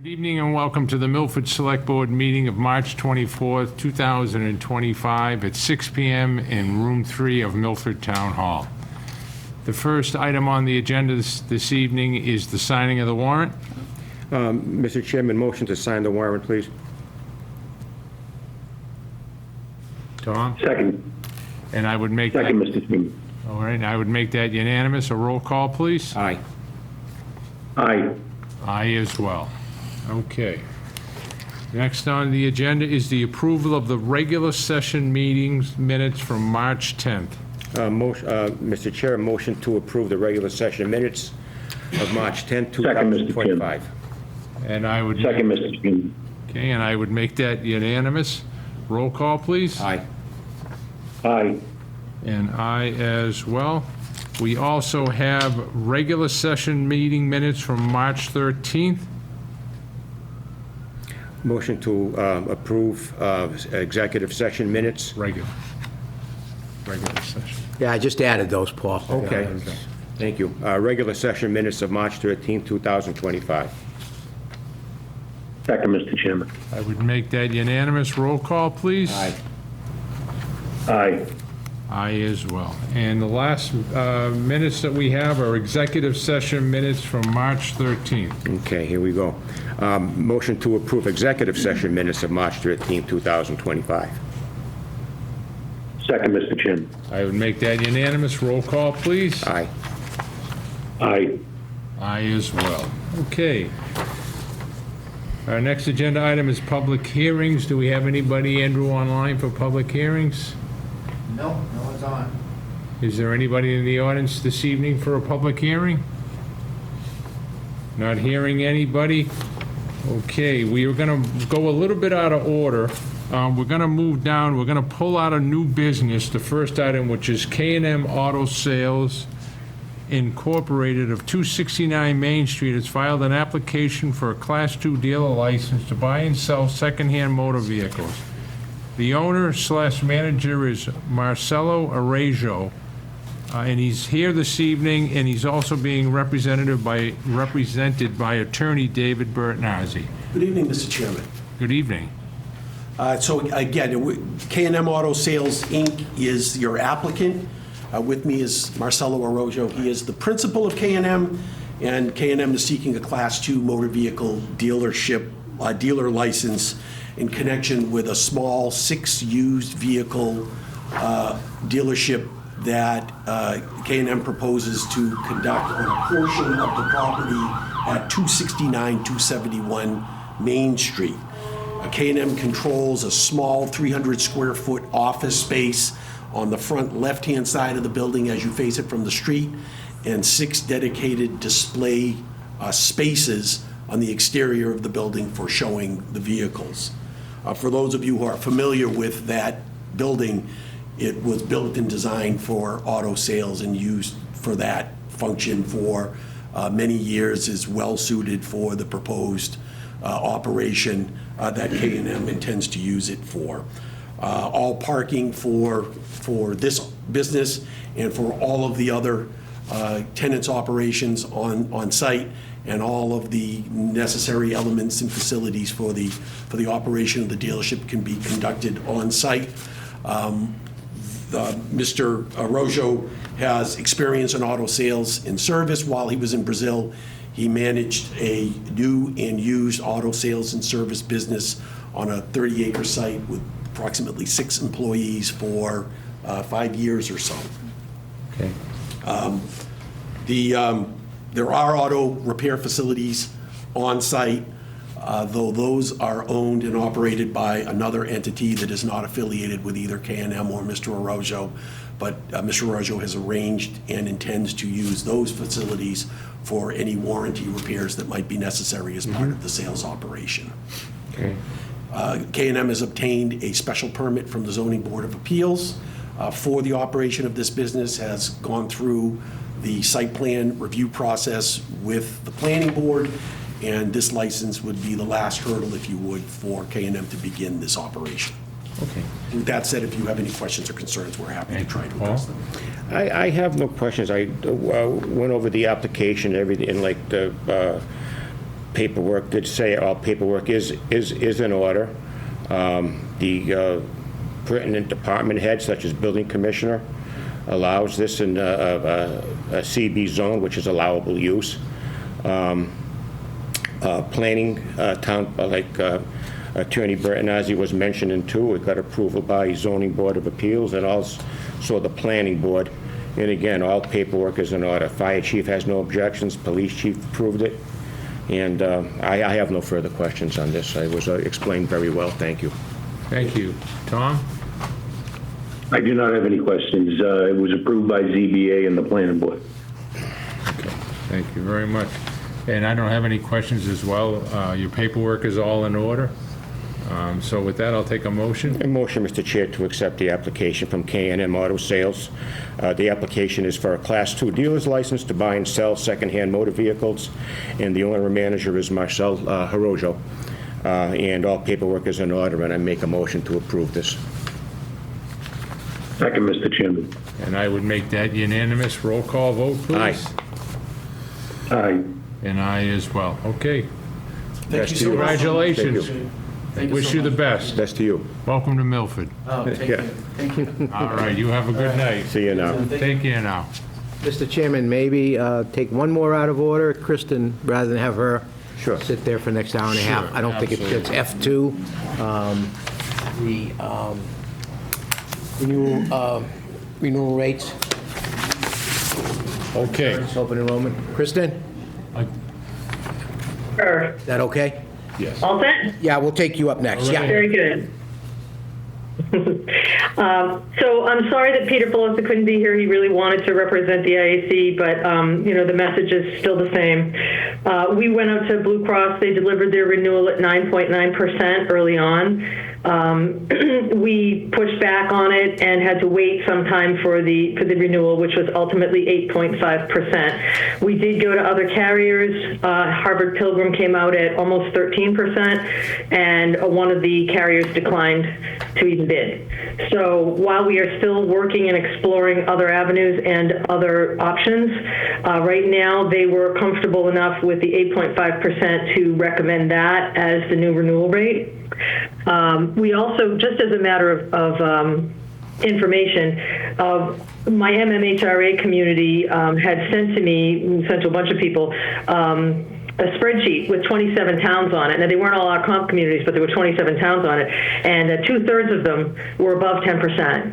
Good evening and welcome to the Milford Select Board meeting of March 24th, 2025 at 6 p.m. in Room 3 of Milford Town Hall. The first item on the agenda this evening is the signing of the warrant. Mr. Chairman, motion to sign the warrant, please. Tom? Second. And I would make that, Second, Mr. Chairman. all right, I would make that unanimous. A roll call, please. Aye. Aye. Aye as well. Okay. Next on the agenda is the approval of the regular session meetings minutes from March 10th. Mr. Chair, motion to approve the regular session minutes of March 10, Second, Mr. 2025. And I would, Second, Mr. Chairman. okay, and I would make that unanimous. Roll call, please. Aye. Aye. And I as well. We also have regular session meeting minutes from March 13th. Motion to approve executive session minutes. Regular session. Yeah, I just added those, Paul. Okay. Thank you. Regular session minutes of March 13, 2025. Second, Mr. Chairman. I would make that unanimous. Roll call, please. Aye. Aye. I as well. And the last minutes that we have are executive session minutes from March 13th. Okay, here we go. Motion to approve executive session minutes of March 13, 2025. Second, Mr. Chairman. I would make that unanimous. Roll call, please. Aye. Aye. I as well. Okay. Our next agenda item is public hearings. Do we have anybody, Andrew, online for public hearings? No, no one's on. Is there anybody in the audience this evening for a public hearing? Not hearing anybody? Okay, we are going to go a little bit out of order. We're going to move down, we're going to pull out a new business, the first item, which is K&M Auto Sales Incorporated of 269 Main Street has filed an application for a Class II dealer license to buy and sell secondhand motor vehicles. The owner/manager is Marcelo Arajo, and he's here this evening, and he's also being represented by attorney David Bertnazzi. Good evening, Mr. Chairman. Good evening. So again, K&M Auto Sales, Inc. is your applicant. With me is Marcelo Arrojo. He is the principal of K&M, and K&M is seeking a Class II motor vehicle dealership, dealer license in connection with a small 6 used vehicle dealership that K&M proposes to conduct on a portion of the property at 269-271 Main Street. K&M controls a small 300 square foot office space on the front left-hand side of the building as you face it from the street, and 6 dedicated display spaces on the exterior of the building for showing the vehicles. For those of you who are familiar with that building, it was built and designed for auto sales and used for that function for many years, is well suited for the proposed operation that K&M intends to use it for. All parking for this business and for all of the other tenants' operations on site, and all of the necessary elements and facilities for the operation of the dealership can be conducted on site. Mr. Arrojo has experience in auto sales and service. While he was in Brazil, he managed a new and used auto sales and service business on a 30-acre site with approximately 6 employees for 5 years or so. Okay. There are auto repair facilities on site, though those are owned and operated by another entity that is not affiliated with either K&M or Mr. Arrojo. But Mr. Arrojo has arranged and intends to use those facilities for any warranty repairs that might be necessary as part of the sales operation. Okay. K&M has obtained a special permit from the Zoning Board of Appeals for the operation of this business, has gone through the site plan review process with the planning board, and this license would be the last hurdle, if you would, for K&M to begin this operation. Okay. With that said, if you have any questions or concerns, we're happy to try to address them. I have no questions. I went over the application and everything, and like the paperwork did say all paperwork is in order. The pertinent department head, such as building commissioner, allows this in a CB zone, which is allowable use. Planning, town, like Attorney Bertinazzi was mentioning too, it got approval by zoning board of appeals and also the planning board. And again, all paperwork is in order. Fire chief has no objections, police chief approved it. And I have no further questions on this. It was explained very well. Thank you. Thank you. Tom? I do not have any questions. It was approved by ZBA and the planning board. Thank you very much. And I don't have any questions as well. Your paperwork is all in order. So with that, I'll take a motion. A motion, Mr. Chair, to accept the application from K&M Auto Sales. The application is for a Class II dealer's license to buy and sell secondhand motor vehicles, and the owner and manager is Marcel Horojo. And all paperwork is in order, and I make a motion to approve this. Second, Mr. Chairman. And I would make that unanimous. Roll call vote, please. Aye. And I as well. Okay. Thank you so much. Congratulations. Thank you Wish so you the much. best. That's to you. Welcome to Milford. Oh, thank Yeah. you. Thank you. All right, you have a good night. See you now. Take care now. Mr. Chairman, maybe take one more out of order, Kristen, rather than have her Sure. sit there for the next hour and a half. Sure, I don't think absolutely. it's F2. The renewal rates, Okay. open enrollment. Kristen, Sure. is that okay? Yes. All set? Yeah, we'll take you up next. Yeah. Very good. So I'm sorry that Peter Pelosi couldn't be here. He really wanted to represent the IAC, but, the message is still the same. We went out to Blue Cross. They delivered their renewal at 9.9% early on. We pushed back on it and had to wait some time for the renewal, which was ultimately 8.5%. We did go to other carriers. Harvard Pilgrim came out at almost 13%, and one of the carriers declined to even bid. So while we are still working and exploring other avenues and other options, right now they were comfortable enough with the 8.5% to recommend that as the new renewal rate. We also, just as a matter of information, my MMHRA community had sent to me, sent to a bunch of people, a spreadsheet with 27 towns on it. Now, they weren't all our comp communities, but there were 27 towns on it, and 2/3 of them were above 10%.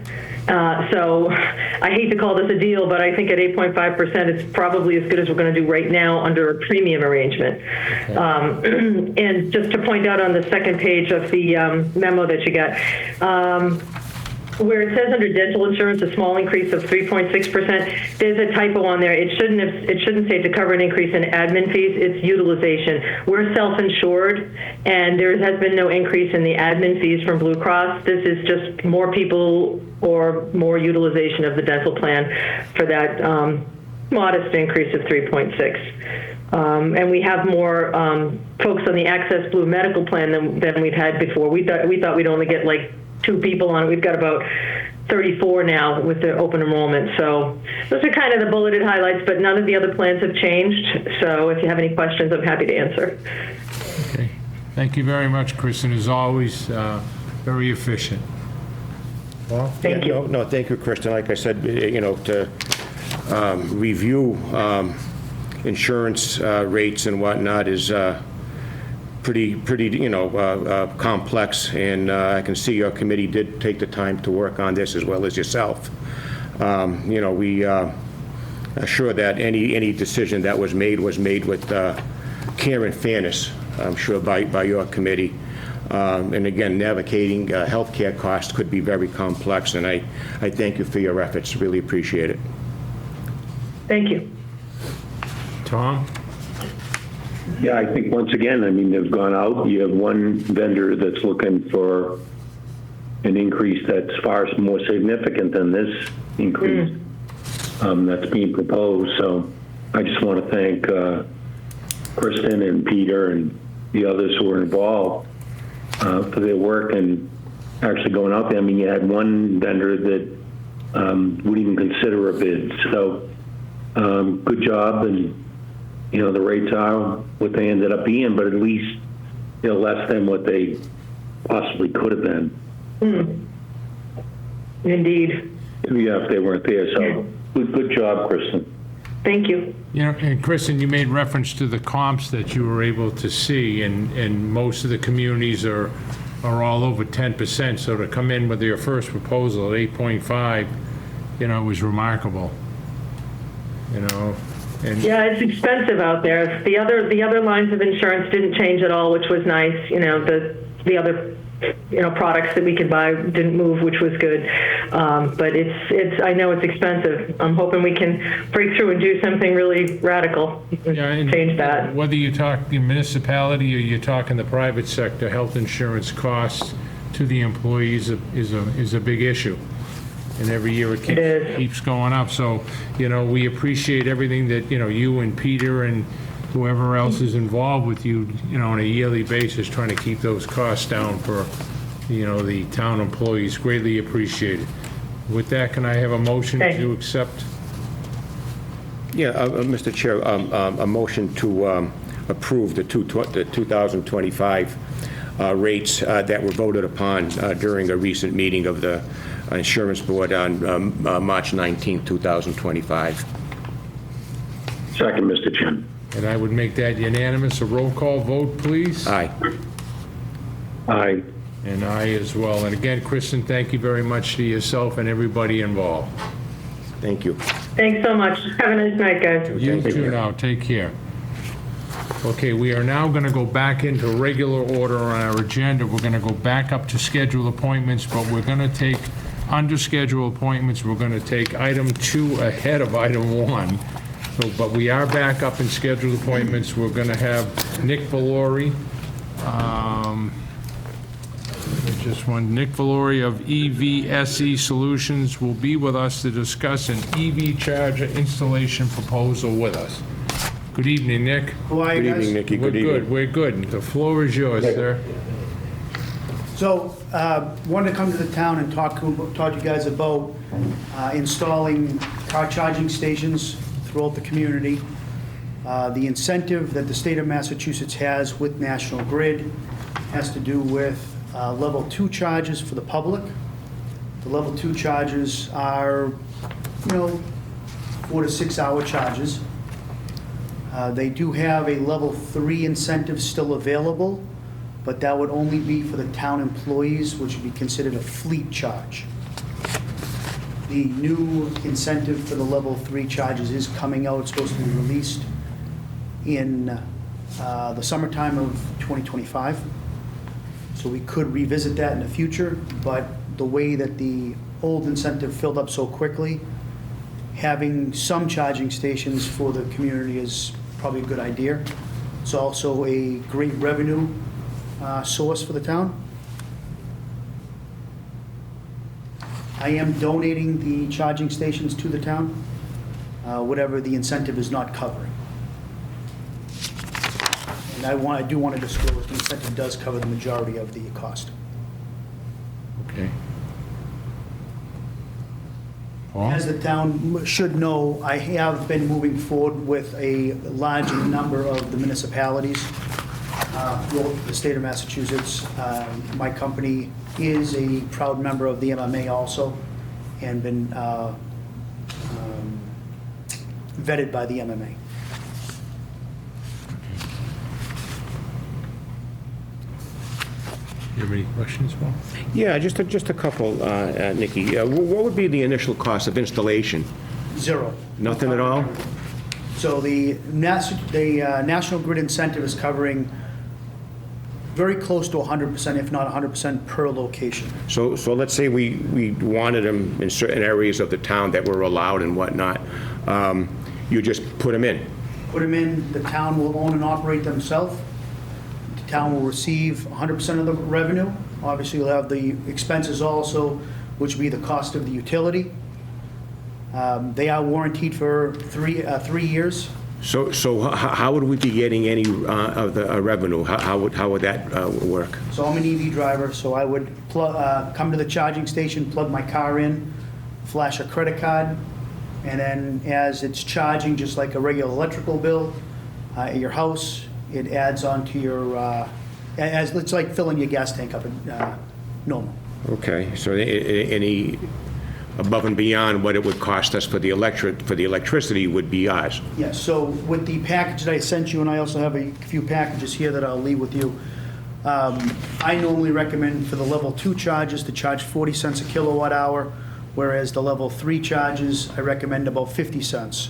So I hate to call this a deal, but I think at 8.5%, it's probably as good as we're going to do right now under a premium arrangement. And just to point out on the second page of the memo that you got, where it says under dental insurance, a small increase of 3.6%, there's a typo on there. It shouldn't say to cover an increase in admin fees. It's utilization. We're self-insured, and there has been no increase in the admin fees from Blue Cross. This is just more people or more utilization of the dental plan for that modest increase of 3.6. And we have more folks on the Access Blue medical plan than we've had before. We thought we'd only get like 2 people on it. We've got about 34 now with the open enrollment. So those are kind of the bulleted highlights, but none of the other plans have changed. So if you have any questions, I'm happy to answer. Okay. Thank you very much, Kristen. As always, very efficient. Well, Thank you. No, thank you, Kristen. Like I said, to review insurance rates and whatnot is pretty complex, and I can see your committee did take the time to work on this as well as yourself. We are sure that any decision that was made with care and fairness, I'm sure, by your committee. And again, navigating healthcare costs could be very complex, and I thank you for your efforts. Really appreciate it. Thank you. Tom? Yeah, I think once again, they've gone out. You have one vendor that's looking for an increase that's far more significant than this increase that's being proposed. So I just want to thank Kristen and Peter and the others who were involved for their work and actually going out there. You had one vendor that wouldn't even consider a bid. So good job, and the rates are what they ended up being, but at least, less than what they possibly could have been. Indeed. Yeah, if they weren't there. So good job, Kristen. Thank you. And Kristen, you made reference to the comps that you were able to see, and most of the communities are all over 10%, so to come in with your first proposal at 8.5, was remarkable. And Yeah, it's expensive out there. The other lines of insurance didn't change at all, which was nice. The other products that we could buy didn't move, which was good. But I know it's expensive. I'm hoping we can break through and do something really radical and change that. whether you talk the municipality or you're talking the private sector, health insurance costs to the employees is a big issue. And every year it keeps going up. So, we appreciate everything that, you and Peter and whoever else is involved with you, on a yearly basis, trying to keep those costs down for, the town employees. Greatly appreciated. With that, can I have a motion to accept? Yeah, Mr. Chair, a motion to approve the 2025 rates that were voted upon during a recent meeting of the Insurance Board on March 19, 2025. Second, Mr. Chairman. And I would make that unanimous. A roll call vote, please. Aye. Aye. And I as well. And again, Kristen, thank you very much to yourself and everybody involved. Thank you. Thanks so much. Have a nice night, guys. You too now. Take care. Okay, we are now going to go back into regular order on our agenda. We're going to go back up to scheduled appointments, but we're going to take, under scheduled appointments, we're going to take item 2 ahead of item 1. So, but we are back up in scheduled appointments. We're going to have Nick Valori. Just one. Nick Valori of EVSE Solutions will be with us to discuss an EV charger installation proposal with us. Good evening, Nick. How are you Good guys? evening, Nikki. We're Good evening. good, we're good. The floor is yours, sir. So, wanted to come to the town and talk to you guys about installing car charging stations throughout the community. The incentive that the state of Massachusetts has with National Grid has to do with level 2 charges for the public. The level 2 charges are, 4 to 6 hour charges. They do have a level 3 incentive still available, but that would only be for the town employees, which would be considered a fleet charge. The new incentive for the level 3 charges is coming out. It's supposed to be released in the summertime of 2025. So we could revisit that in the future, but the way that the old incentive filled up so quickly, having some charging stations for the community is probably a good idea. It's also a great revenue source for the town. I am donating the charging stations to the town, whatever the incentive is not covering. And I do want to disclose the incentive does cover the majority of the cost. Okay. Paul? As the town should know, I have been moving forward with a large number of the municipalities throughout the state of Massachusetts. My company is a proud member of the MMA also, and been vetted by the MMA. You have any questions, Paul? Yeah, just a couple, Nikki. What would be the initial cost of installation? Zero. Nothing at all? So the National Grid incentive is covering very close to 100%, if not 100% per location. So let's say we wanted them in certain areas of the town that were allowed and whatnot. You just put them in. Put them in, the town will own and operate themselves. The town will receive 100% of the revenue. Obviously, you'll have the expenses also, which will be the cost of the utility. They are warranted for 3 years. So how would we be getting any of the revenue? How would that work? So I'm an EV driver, so I would come to the charging station, plug my car in, flash a credit card, and then as it's charging, just like a regular electrical bill, at your house. It adds on to your, it's like filling your gas tank up at normal. Okay, so any above and beyond what it would cost us for the electricity would be ours? Yes, so with the package that I sent you, and I also have a few packages here that I'll leave with you, I normally recommend for the level 2 charges to charge 40 cents a kilowatt hour, whereas the level 3 charges, I recommend about 50 cents.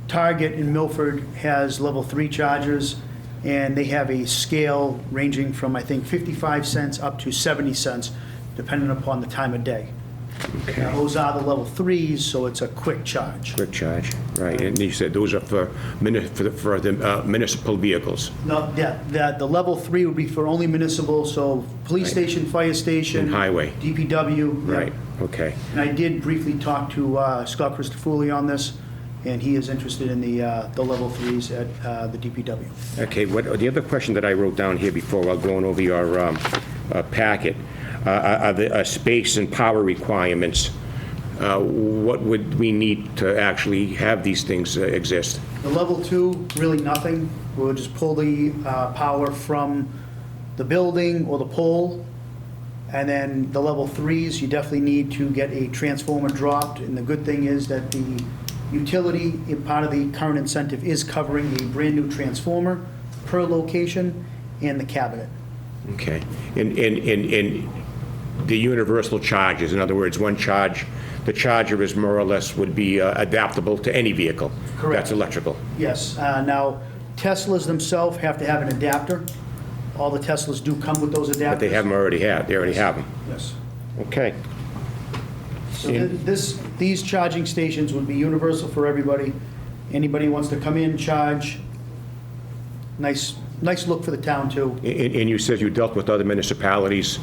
Target in Milford has level 3 chargers, and they have a scale ranging from, I think, 55 cents up to 70 cents, depending upon the time of day. Now, those are the level 3s, so it's a quick charge. Quick charge, right, and you said those are for the municipal vehicles, No, the level 3 would be for only municipal, so police station, fire station. And highway. DPW. yeah. right, okay. And I did briefly talk to Scott Christofouli on this, and he is interested in the level 3s at the DPW. Okay, the other question that I wrote down here before while going over your packet, are the space and power requirements, what would we need to actually have these things exist? The level 2, really nothing. We'll just pull the power from the building or the pole. And then the level 3s, you definitely need to get a transformer dropped. And the good thing is that the utility, part of the current incentive, is covering a brand-new transformer per location and the cabinet. Okay, and the universal charges, in other words, one charge, the charger is more or less would be adaptable to any vehicle. Correct. That's electrical. Yes. Now, Teslas themselves have to have an adapter. All the Teslas do come with those adapters. But they already have them. Yes. Okay. So these charging stations would be universal for everybody. Anybody who wants to come in, charge. Nice look for the town, too. And you said you dealt with other municipalities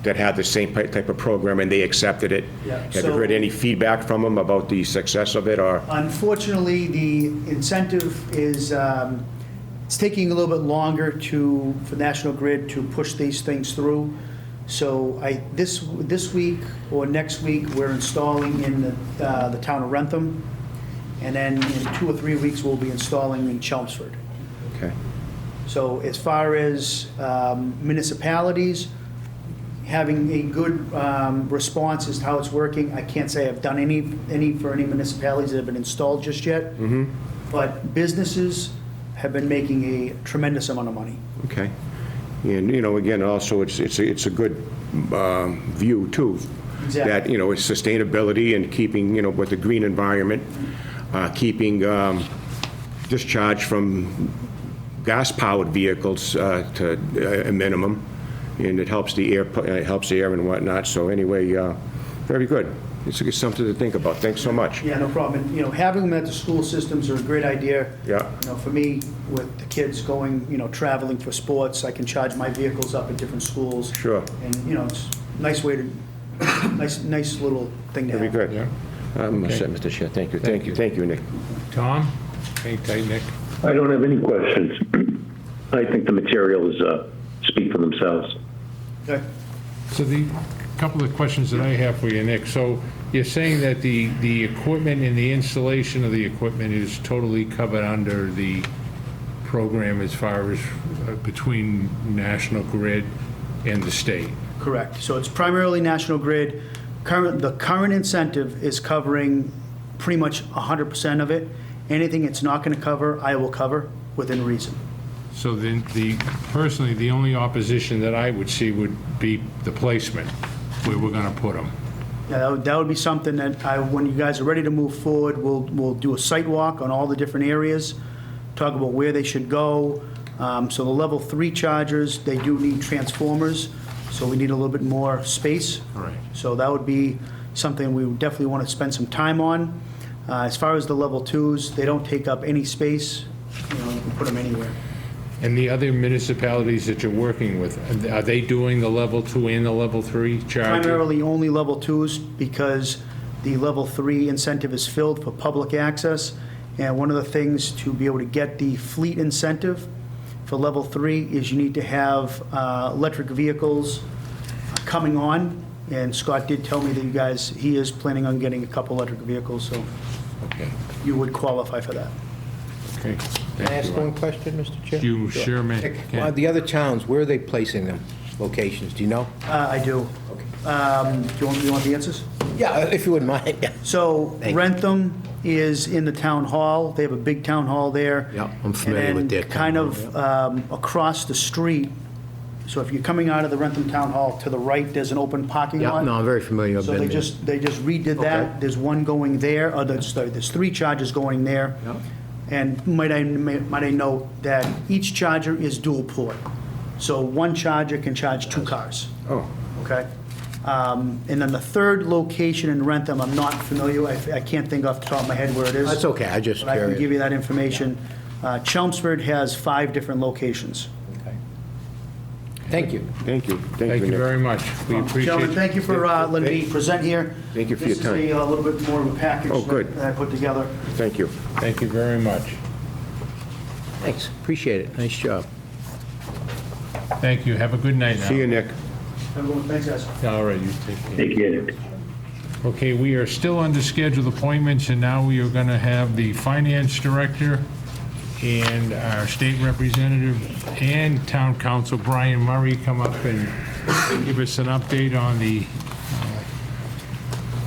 that had the same type of program and they accepted it? Yeah, Have you so- heard any feedback from them about the success of it, or? Unfortunately, the incentive is, it's taking a little bit longer for National Grid to push these things through. So this week or next week, we're installing in the town of Rentham. And then in 2 or 3 weeks, we'll be installing in Chelmsford. Okay. So as far as municipalities, having a good response as to how it's working, I can't say I've done any for any municipalities that have been installed just yet. But businesses have been making a tremendous amount of money. Okay. And, again, also, it's a good view, too. Exactly. That, it's sustainability and keeping, with the green environment, keeping discharge from gas-powered vehicles to a minimum, and it helps the air and whatnot. So anyway, very good. It's something to think about. Thanks so much. Yeah, no problem. And, having them at the school systems are a great idea. Yeah. For me, with the kids going, traveling for sports, I can charge my vehicles up at different schools. Sure. And, it's a nice way to, nice little thing to have. Very good. Yeah. I'm Okay. set, Mr. Chair. Thank you, Nick. Tom? Hang tight, Nick. I don't have any questions. I think the materials speak for themselves. Okay. So the couple of questions that I have for you, Nick. So you're saying that the equipment and the installation of the equipment is totally covered under the program as far as between National Grid and the state? Correct. So it's primarily National Grid. The current incentive is covering pretty much 100% of it. Anything it's not going to cover, I will cover within reason. So then personally, the only opposition that I would see would be the placement, where we're going to put them. Yeah, that would be something that when you guys are ready to move forward, we'll do a site walk on all the different areas, talk about where they should go. So the level 3 chargers, they do need transformers, so we need a little bit more space. All right. So that would be something we would definitely want to spend some time on. As far as the level 2s, they don't take up any space. You can put them anywhere. And the other municipalities that you're working with, are they doing the level 2 and the level 3 charging? Primarily only level 2s because the level 3 incentive is filled for public access. And one of the things to be able to get the fleet incentive for level 3 is you need to have electric vehicles coming on. And Scott did tell me that he is planning on getting a couple electric vehicles, so Okay, you would qualify for that. okay. Can I ask one question, Mr. Chair? You sure may. Well, the other towns, where are they placing them, locations, do you know? I do. Do you want the answers? Yeah, if you wouldn't mind, yeah. So Thank you. Rentham is in the town hall. They have a big town hall there. Yeah, I'm familiar with their And town kind hall, of across the street, so if you're coming out of the Rentham Town Hall, to the right, there's an open parking Yeah, lot. no, I'm very familiar, I've So been they there. just redid Okay. that. There's one going there, there's 3 chargers going there. Yeah. And might I note that each charger is dual port. So one charger can charge 2 cars. Oh, Okay? And then the third location in Rentham, I'm not familiar, I can't think off the top of my head where it is. That's okay, I just But I can give curious. you that information. Chelmsford has 5 different locations. Okay. Thank you. thank you. Thank you Nick. very much. We appreciate Gentlemen, it. thank you for letting me present here. Thank you for your time. This is a little bit more of a package Oh, good. that I put together. Thank you. Thank you very much. Thanks, appreciate it, nice job. Thank you. Have a good night now. See you, Nick. Everyone, thanks, guys. All right, you take care. Take care. Okay, we are still under scheduled appointments, and now we are going to have the finance director and our state representative and town council, Brian Murray, come up and give us an update on the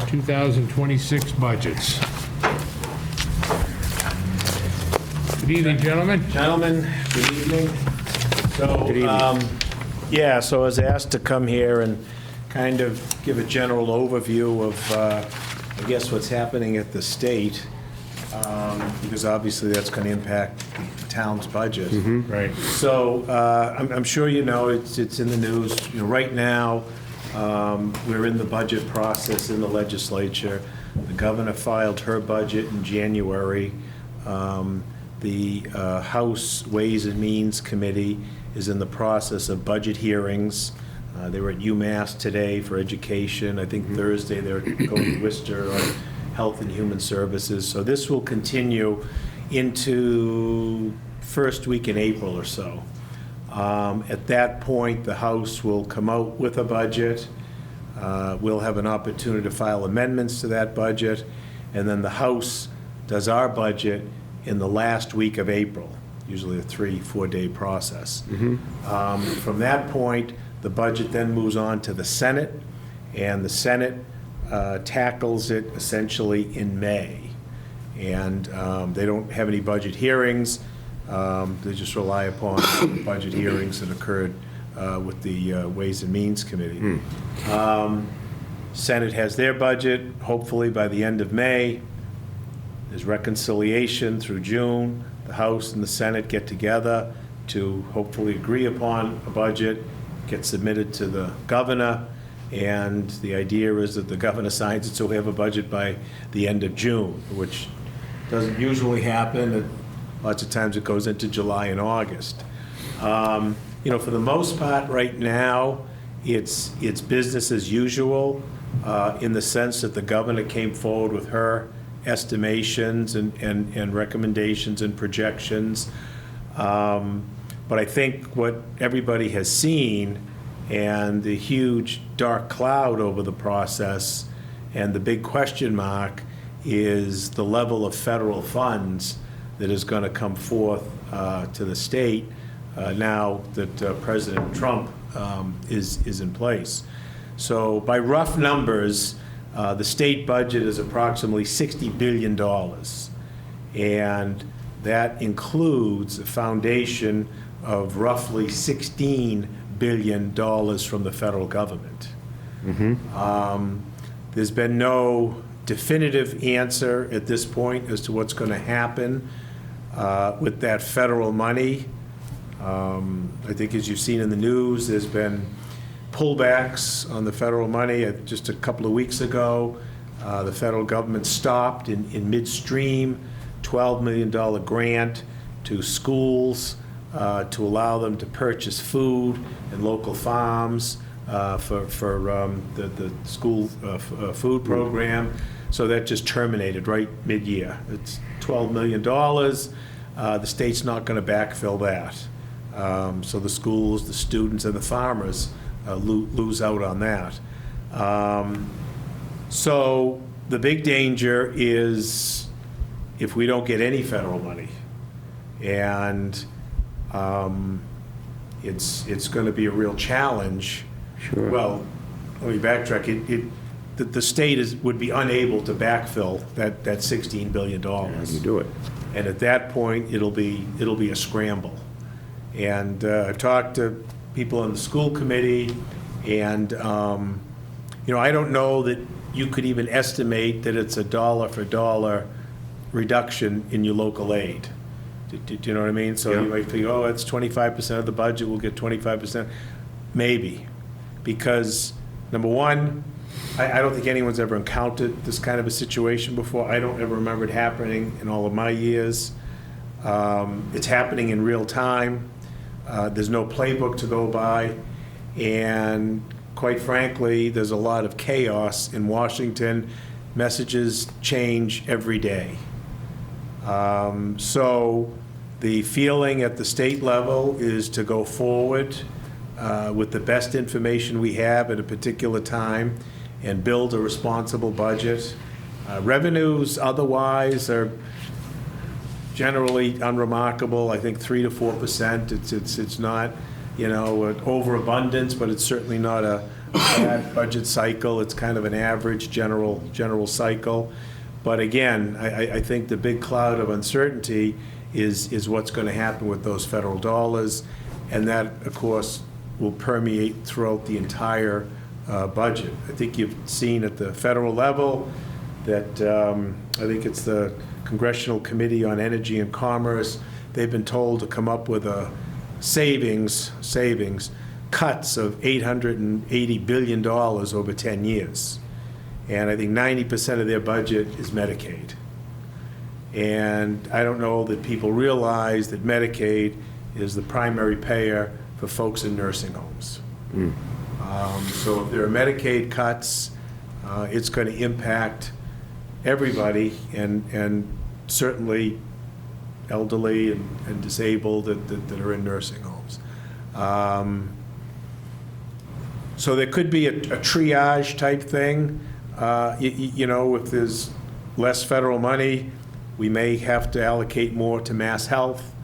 2026 budgets. Good evening, gentlemen. Gentlemen, good evening. So, Good evening. yeah, so I was asked to come here and kind of give a general overview of, I guess, what's happening at the state, because obviously that's going to impact the town's budget. Right. So, I'm sure you know, it's in the news, you know, right now, we're in the budget process in the legislature. The governor filed her budget in January. The House Ways and Means Committee is in the process of budget hearings. They were at UMass today for education. I think Thursday they're going to Worcester on Health and Human Services. So this will continue into first week in April or so. At that point, the House will come out with a budget. We'll have an opportunity to file amendments to that budget, and then the House does our budget in the last week of April, usually a 3-4 day process. From that point, the budget then moves on to the Senate, and the Senate tackles it essentially in May. And they don't have any budget hearings. They just rely upon the budget hearings that occurred with the Ways and Means Committee. Senate has their budget, hopefully by the end of May. There's reconciliation through June. The House and the Senate get together to hopefully agree upon a budget, get submitted to the governor, and the idea is that the governor signs it, so we have a budget by the end of June, which doesn't usually happen, and lots of times it goes into July and August. You know, for the most part, right now, it's business as usual, in the sense that the governor came forward with her estimations and recommendations and projections. But I think what everybody has seen, and the huge dark cloud over the process, and the big question mark, is the level of federal funds that is going to come forth to the state now that President Trump is in place. So by rough numbers, the state budget is approximately $60 billion, and that includes a foundation of roughly $16 billion from the federal government. There's been no definitive answer at this point as to what's going to happen with that federal money. I think as you've seen in the news, there's been pullbacks on the federal money. Just a couple of weeks ago, the federal government stopped in midstream $12 million grant to schools to allow them to purchase food and local farms for the school food program. So that just terminated right mid-year. It's $12 million. The state's not going to backfill that. So the schools, the students, and the farmers lose out on that. So the big danger is if we don't get any federal money. And it's going to be a real challenge. Sure. Well, let me backtrack. The state would be unable to backfill that $16 billion. How do you do it? And at that point, it'll be a scramble. And I've talked to people on the school committee, and I don't know that you could even estimate that it's a dollar for dollar reduction in your local aid. Do you know what I mean? So Yeah. you might figure, oh, it's 25% of the budget, we'll get 25%. Maybe, because number one, I don't think anyone's ever encountered this kind of a situation before. I don't ever remember it happening in all of my years. It's happening in real time. There's no playbook to go by. And quite frankly, there's a lot of chaos in Washington. Messages change every day. So the feeling at the state level is to go forward with the best information we have at a particular time and build a responsible budget. Revenues otherwise are generally unremarkable. I think 3 to 4%. It's not, an overabundance, but it's certainly not a bad budget cycle. It's kind of an average general cycle. But again, I think the big cloud of uncertainty is what's going to happen with those federal dollars, and that, of course, will permeate throughout the entire budget. I think you've seen at the federal level that I think it's the Congressional Committee on Energy and Commerce. They've been told to come up with a savings cuts of $880 billion over 10 years. And I think 90% of their budget is Medicaid. And I don't know that people realize that Medicaid is the primary payer for folks in nursing homes. So if there are Medicaid cuts, it's going to impact everybody, and certainly elderly and disabled that are in nursing homes. So there could be a triage type thing. If there's less federal money, we may have to allocate more to Mass Health,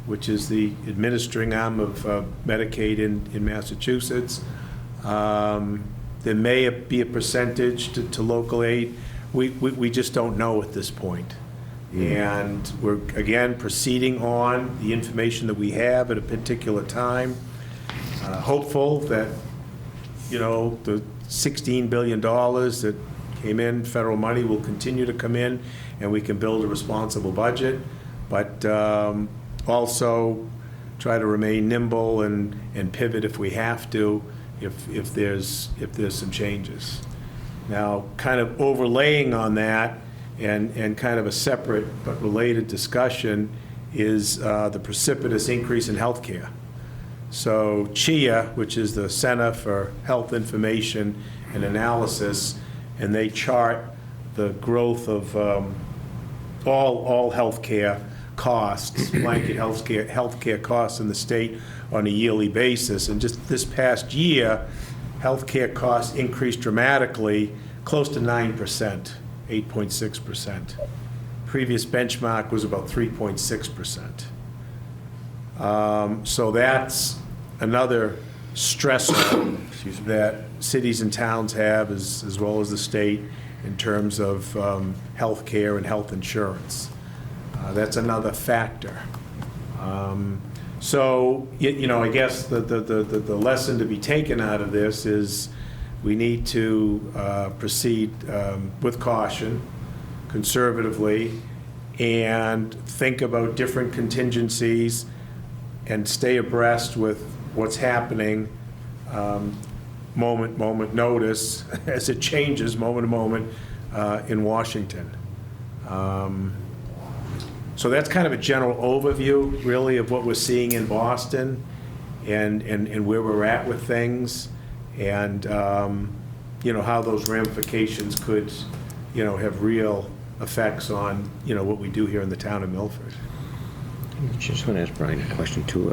which is the administering arm of Medicaid in Massachusetts. There may be a percentage to local aid. We just don't know at this point. And we're, again, proceeding on the information that we have at a particular time, hopeful that, the $16 billion that came in, federal money, will continue to come in, and we can build a responsible budget, but also try to remain nimble and pivot if we have to, if there's some changes. Now, kind of overlaying on that, and kind of a separate but related discussion, is the precipitous increase in healthcare. So CHIA, which is the Center for Health Information and Analysis, and they chart the growth of all healthcare costs, blanket healthcare costs in the state on a yearly basis. And just this past year, healthcare costs increased dramatically, close to 9%, 8.6%. Previous benchmark was about 3.6%. So that's another stressor that cities and towns have, as well as the state, in terms of health care and health insurance. That's another factor. So, I guess the lesson to be taken out of this is we need to proceed with caution, conservatively, and think about different contingencies and stay abreast with what's happening moment notice as it changes moment to moment in Washington. So that's kind of a general overview, really, of what we're seeing in Boston and where we're at with things, and how those ramifications could have real effects on what we do here in the town of Milford. Just want to ask Brian a question, too.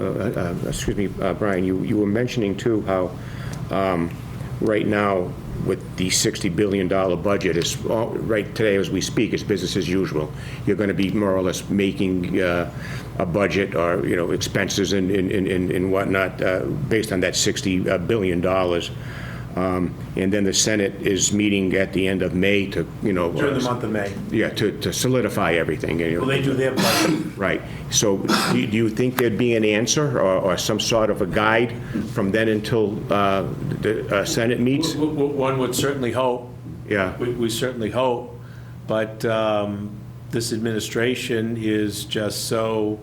Excuse me, Brian, you were mentioning, too, how right now with the $60 billion budget, is, right today as we speak, is business as usual. You're going to be more or less making a budget or, expenses and whatnot based on that $60 billion. And then the Senate is meeting at the end of May to, During the month of May. yeah, to solidify everything. Well, they do their budget. Right. So do you think there'd be an answer or some sort of a guide from then until the Senate meets? One would certainly hope. Yeah. We certainly hope, but this administration is just so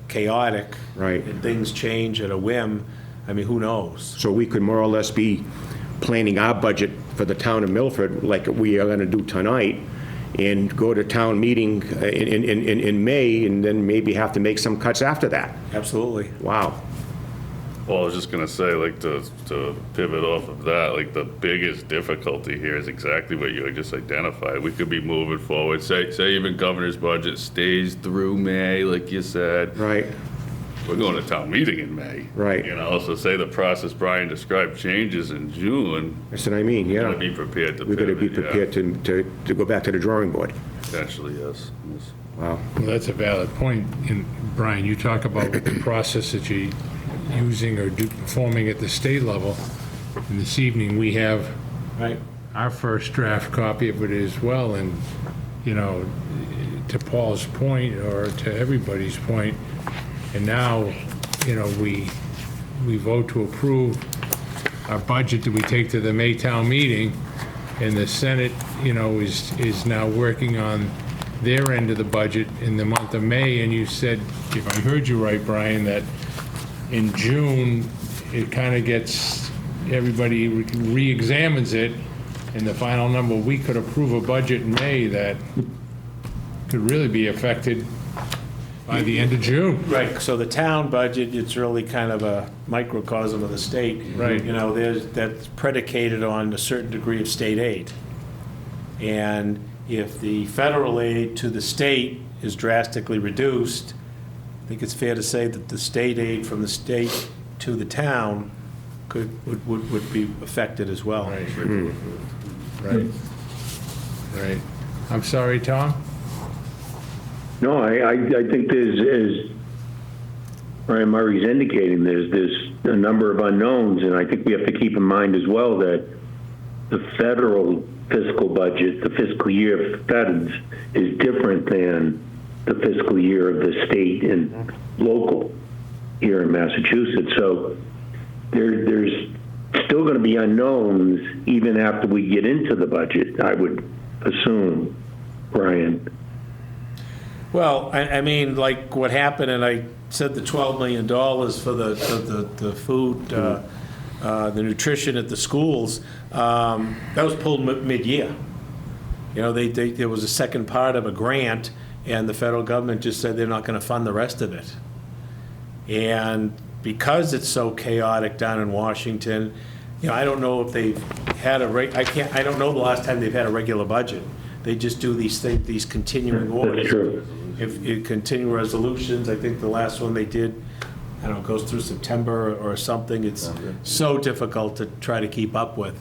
chaotic. Right. And things change at a whim. I mean, who knows? So we could more or less be planning our budget for the town of Milford like we are going to do tonight and go to town meeting in May and then maybe have to make some cuts after that. Absolutely. Wow. Well, I was just gonna say, like, to pivot off of that, like, the biggest difficulty here is exactly what you just identified. We could be moving forward, say even governor's budget stays through May, like you said. Right. We're going to town meeting in May. Right. So say the process Brian described changes in June, That's what I mean, yeah. gotta be prepared to We've got to be pivot, prepared to go back to the drawing board. Potentially, yes. Wow. Well, that's a valid point. And Brian, you talk about the process that you're using or performing at the state level. And this evening, we have Right. our first draft copy of it as well. And, to Paul's point, or to everybody's point, and now, we vote to approve our budget that we take to the Maytown meeting, and the Senate, is now working on their end of the budget in the month of May, and you said, if I heard you right, Brian, that in June, it kind of gets, everybody re-examines it, and the final number, we could approve a budget in May that could really be affected by the end of June. Right, so the town budget, it's really kind of a microcosm of the state. Right. That's predicated on a certain degree of state aid. And if the federal aid to the state is drastically reduced, I think it's fair to say that the state aid from the state to the town would be affected as well. Right. Right. I'm sorry, Tom? No, I think as Brian Murray's indicating, there's a number of unknowns, and I think we have to keep in mind as well that the federal fiscal budget, the fiscal year of feds, is different than the fiscal year of the state and local here in Massachusetts. So there's still going to be unknowns even after we get into the budget, I would assume, Brian. Well, I mean, like what happened, and I said the $12 million for the food, the nutrition at the schools, that was pulled mid-year. There was a second part of a grant, and the federal government just said they're not going to fund the rest of it. And because it's so chaotic down in Washington, I don't know if they've had I don't know the last time they've had a regular budget. They just do these things, these continuing orders. That's true. If continuing resolutions, I think the last one they did, I don't know, goes through September or something. It's so difficult to try to keep up with.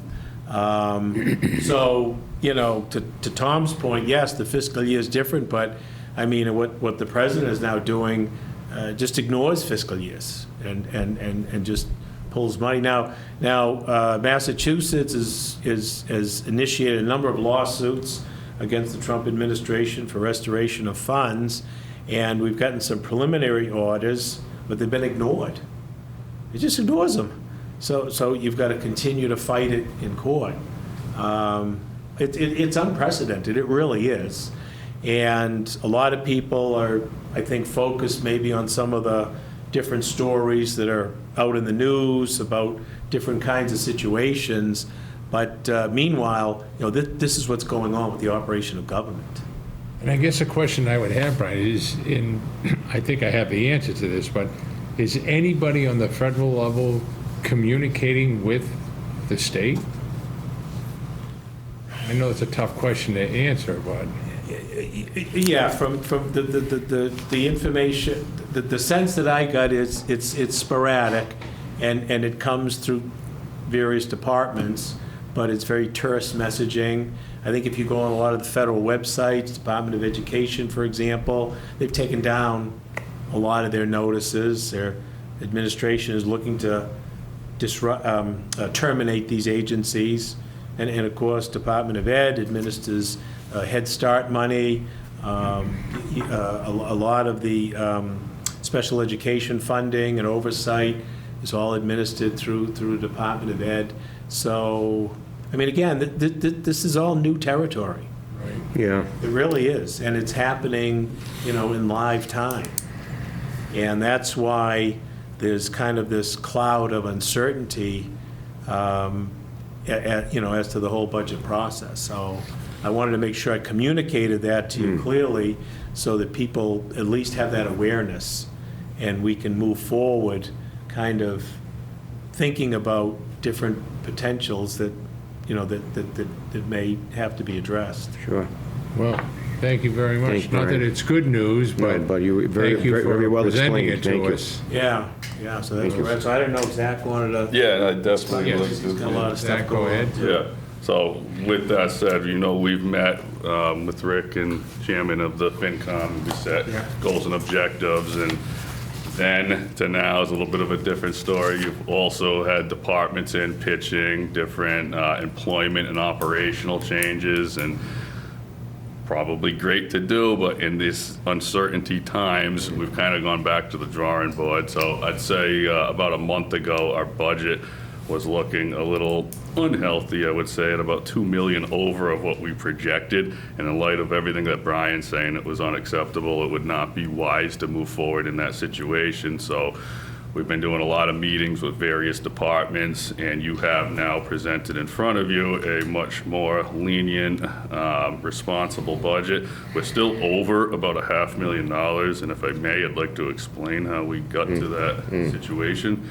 So, to Tom's point, yes, the fiscal year is different, but I mean, what the president is now doing just ignores fiscal years and just pulls money. Now, Massachusetts has initiated a number of lawsuits against the Trump administration for restoration of funds, and we've gotten some preliminary orders, but they've been ignored. It just ignores them. So you've got to continue to fight it in court. It's unprecedented, it really is. And a lot of people are, I think, focused maybe on some of the different stories that are out in the news about different kinds of situations. But meanwhile, this is what's going on with the operation of government. And I guess a question I would have, Brian, is, I think I have the answer to this, but is anybody on the federal level communicating with the state? I know it's a tough question to answer, but... Yeah, from the information, the sense that I got is it's sporadic, and it comes through various departments. but it's very terse messaging. I think if you go on a lot of the federal websites, Department of Education, for example, they've taken down a lot of their notices. Their administration is looking to terminate these agencies. And of course, Department of Ed administers Head Start money. A lot of the special education funding and oversight is all administered through the Department of Ed. So, I mean, again, this is all new territory. Yeah. It really is, and it's happening, in live time. And that's why there's kind of this cloud of uncertainty, as to the whole budget process. So I wanted to make sure I communicated that to you clearly so that people at least have that awareness and we can move forward kind of thinking about different potentials that, that may have to be addressed. Sure. Well, thank you very much. Thank you, Not that Brian. it's good news, but But you very, thank you very, very for well presenting it explained. Thank to you. us. Yeah, so that's, Thank you. so I didn't know if Zach wanted to. Yeah, I definitely Yes. like He's got a to. lot of stuff Zach, go going on. ahead. Yeah, so with that said, we've met with Rick and chairman of the FinCom, we set goals and objectives, and then to now is a little bit of a different story. You've also had departments in pitching different employment and operational changes, and probably great to do, but in these uncertainty times, we've kind of gone back to the drawing board. So I'd say about a month ago, our budget was looking a little unhealthy, I would say, at about 2 million over of what we projected. And in light of everything that Brian's saying, it was unacceptable. It would not be wise to move forward in that situation. So we've been doing a lot of meetings with various departments, and you have now presented in front of you a much more lenient, responsible budget. We're still over about $500,000, and if I may, I'd like to explain how we got to that situation.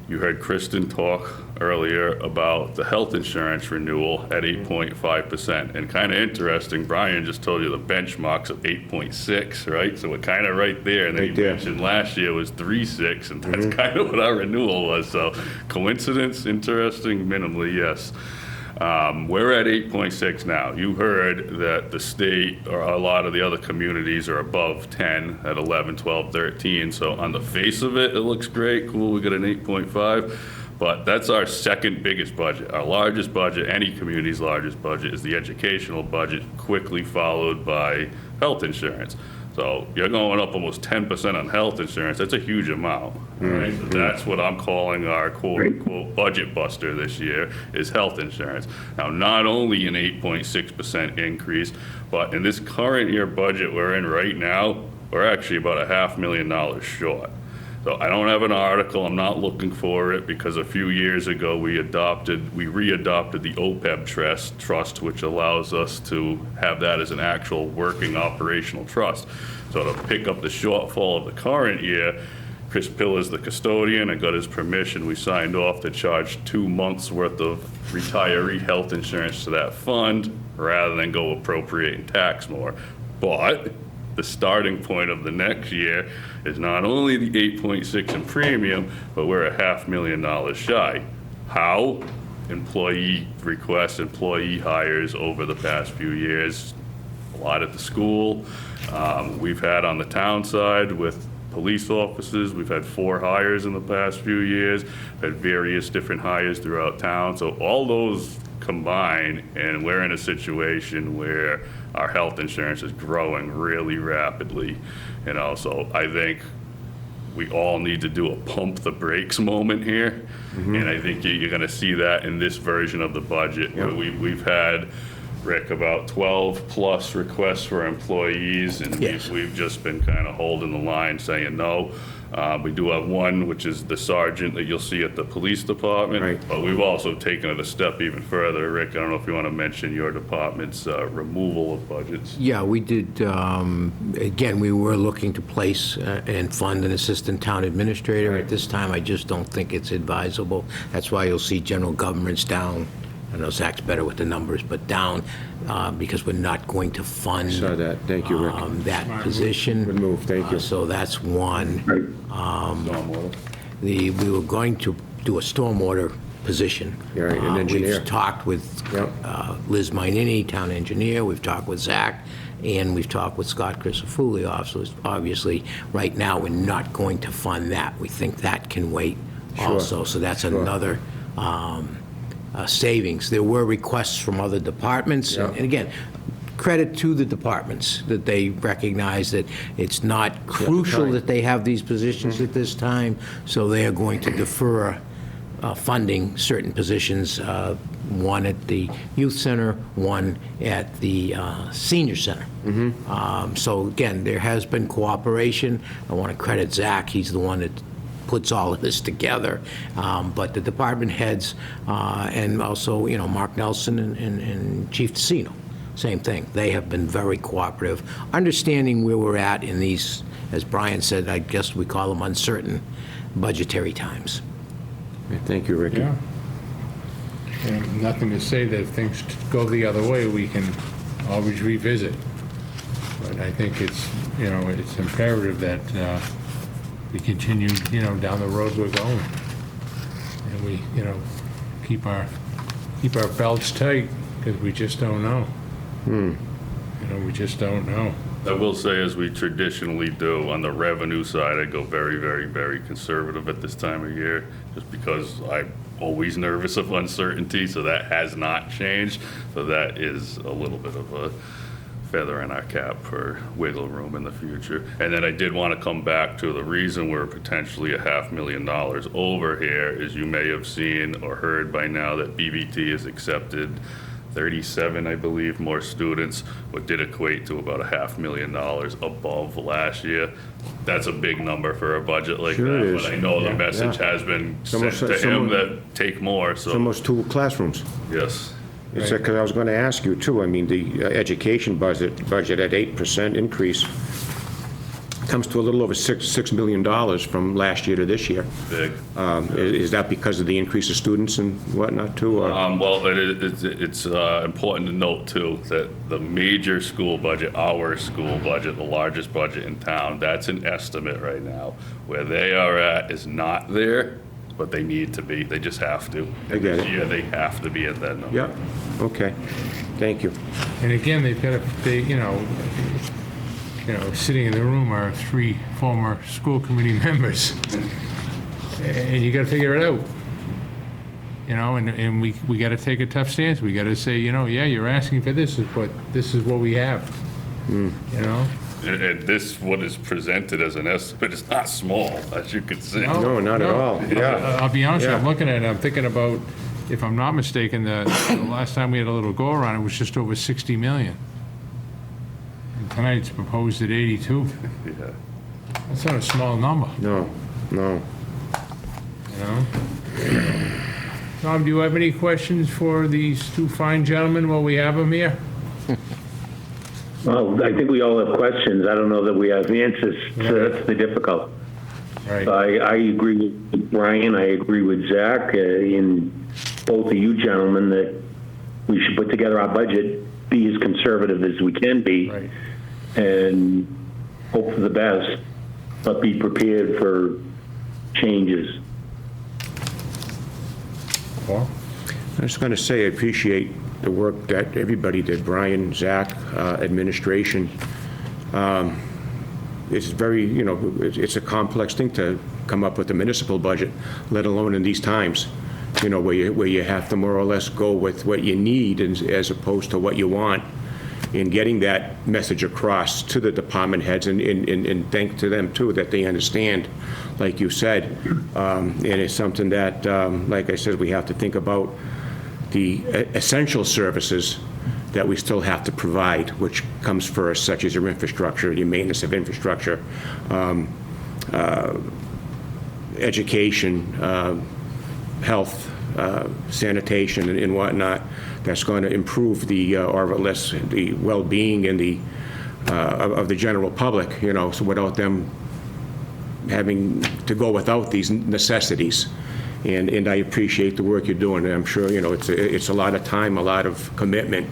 You heard Kristen talk earlier about the health insurance renewal at 8.5%. And kind of interesting, Brian just told you the benchmark's of 8.6, right? So we're kind of right there. And then Right you there. mentioned last year was 3.6, and that's kind of what our renewal was. So coincidence, interesting, minimally, yes. We're at 8.6 now. You heard that the state or a lot of the other communities are above 10 at 11, 12, 13. So on the face of it, it looks great. Cool, we got an 8.5. But that's our second biggest budget. Our largest budget, any community's largest budget, is the educational budget, quickly followed by health insurance. So you're going up almost 10% on health insurance. That's a huge amount. Right? So that's what I'm calling our quote-unquote budget buster this year is health insurance. Now, not only an 8.6% increase, but in this current year budget we're in right now, we're actually about $500,000 short. So I don't have an article, I'm not looking for it, because a few years ago we readopted the OPEB trust, which allows us to have that as an actual working operational trust. So to pick up the shortfall of the current year, Chris Pill is the custodian. I got his permission. We signed off to charge 2 months worth of retiree health insurance to that fund rather than go appropriate and tax more. But the starting point of the next year is not only the 8.6 in premium, but we're $500,000 shy. How? Employee requests, employee hires over the past few years. A lot at the school. We've had on the town side with police officers, we've had 4 hires in the past few years, had various different hires throughout town. So all those combine, and we're in a situation where our health insurance is growing really rapidly. So I think we all need to do a pump the brakes moment here. And I think you're going to see that in this version of the budget. Where we've had, Rick, about 12 plus requests for employees, and we've just been kind of holding the line saying no. We do have one, which is the sergeant that you'll see at the police department. Right. But we've also taken it a step even further. Rick, I don't know if you want to mention your department's removal of budgets. Yeah, we did, again, we were looking to place and fund an assistant town administrator. At this time, I just don't think it's advisable. That's why you'll see general governments down. I know Zach's better with the numbers, but down because we're not going to fund Saw that. Thank you, Rick. that position. Good move. Thank you. So that's one. Stormwater. We were going to do a stormwater position. You're right, an engineer. We've talked with Yep. Liz Mainini, town engineer, we've talked with Zach, and we've talked with Scott Christofouli. Obviously, right now, we're not going to fund that. We think that can wait also, so that's another savings. There were requests from other departments, Yeah. and again, credit to the departments, that they recognize that it's not crucial time. that they have these positions at this time, so they are going to defer funding certain positions, one at the youth center, one at the senior center. So again, there has been cooperation. I want to credit Zach, he's the one that puts all of this together. But the department heads, and also, Mark Nelson and Chief Tessino, same thing. They have been very cooperative, understanding where we're at in these, as Brian said, I guess we call them uncertain budgetary times. Thank you, Ricky. Yeah. And nothing to say that if things go the other way, we can always revisit. But I think it's, it's imperative that we continue, down the road we're going. And we, keep our belts tight, because we just don't know. We just don't know. I will say, as we traditionally do, on the revenue side, I go very, very, very conservative at this time of year, just because I'm always nervous of uncertainty, so that has not changed. So that is a little bit of a feather in our cap for wiggle room in the future. And then I did want to come back to the reason we're potentially $500,000 over here is you may have seen or heard by now that BBT has accepted 37, I believe, more students, what did equate to about $500,000 above last year. That's a big number for a budget like Sure it that, is. but I know Yeah, the message yeah. has been sent almost- to it's him almost- that take more, It's so, almost 2 classrooms. yes. It's because I was going to ask you, too, I mean, the education budget at 8% increase comes to a little over $6 million from last year to this year. Big. Is that because of the increase of students and whatnot, too? or- Well, it's important to note, too, that the major school budget, our school budget, the largest budget in town, that's an estimate right now. Where they are at is not there, but they need to be. They just have to. I get This it. year, they have to be at that number. Yeah, okay, thank you. And again, they've got sitting in the room are 3 former school committee members. And you got to figure it out. And we got to take a tough stance. We got to say, yeah, you're asking for this, but this is what we have. And this, what is presented as an estimate, is not small, as you can see. No, not at all, yeah. I'll be honest, I'm Yeah. looking at it, I'm thinking about, if I'm not mistaken, the last time we had a little go-around, it was just over 60 million. And tonight it's proposed at 82. Yeah. That's not a small number, No. Tom, do you have any questions for these 2 fine gentlemen while we have them here? Well, I think we all have questions. I don't know that we have answers, so that's the difficult. Right. I agree with Brian, I agree with Zach, in both of you gentlemen, that we should put together our budget, be as conservative as we can be, Right. and hope for the best, but be prepared for changes. Paul? I was going to say, I appreciate the work that everybody did, Brian, Zach, administration. It's very, it's a complex thing to come up with a municipal budget, let alone in these times, where you have to more or less go with what you need as opposed to what you want, in getting that message across to the department heads, and thank to them, too, that they understand, like you said. And it's something that, like I said, we have to think about the essential services that we still have to provide, which comes first, such as your infrastructure, your maintenance of infrastructure, education, health, sanitation, and whatnot, that's going to improve the, or at least the well-being and of the general public, so without them having to go without these necessities. And I appreciate the work you're doing, and I'm sure, it's a lot of time, a lot of commitment,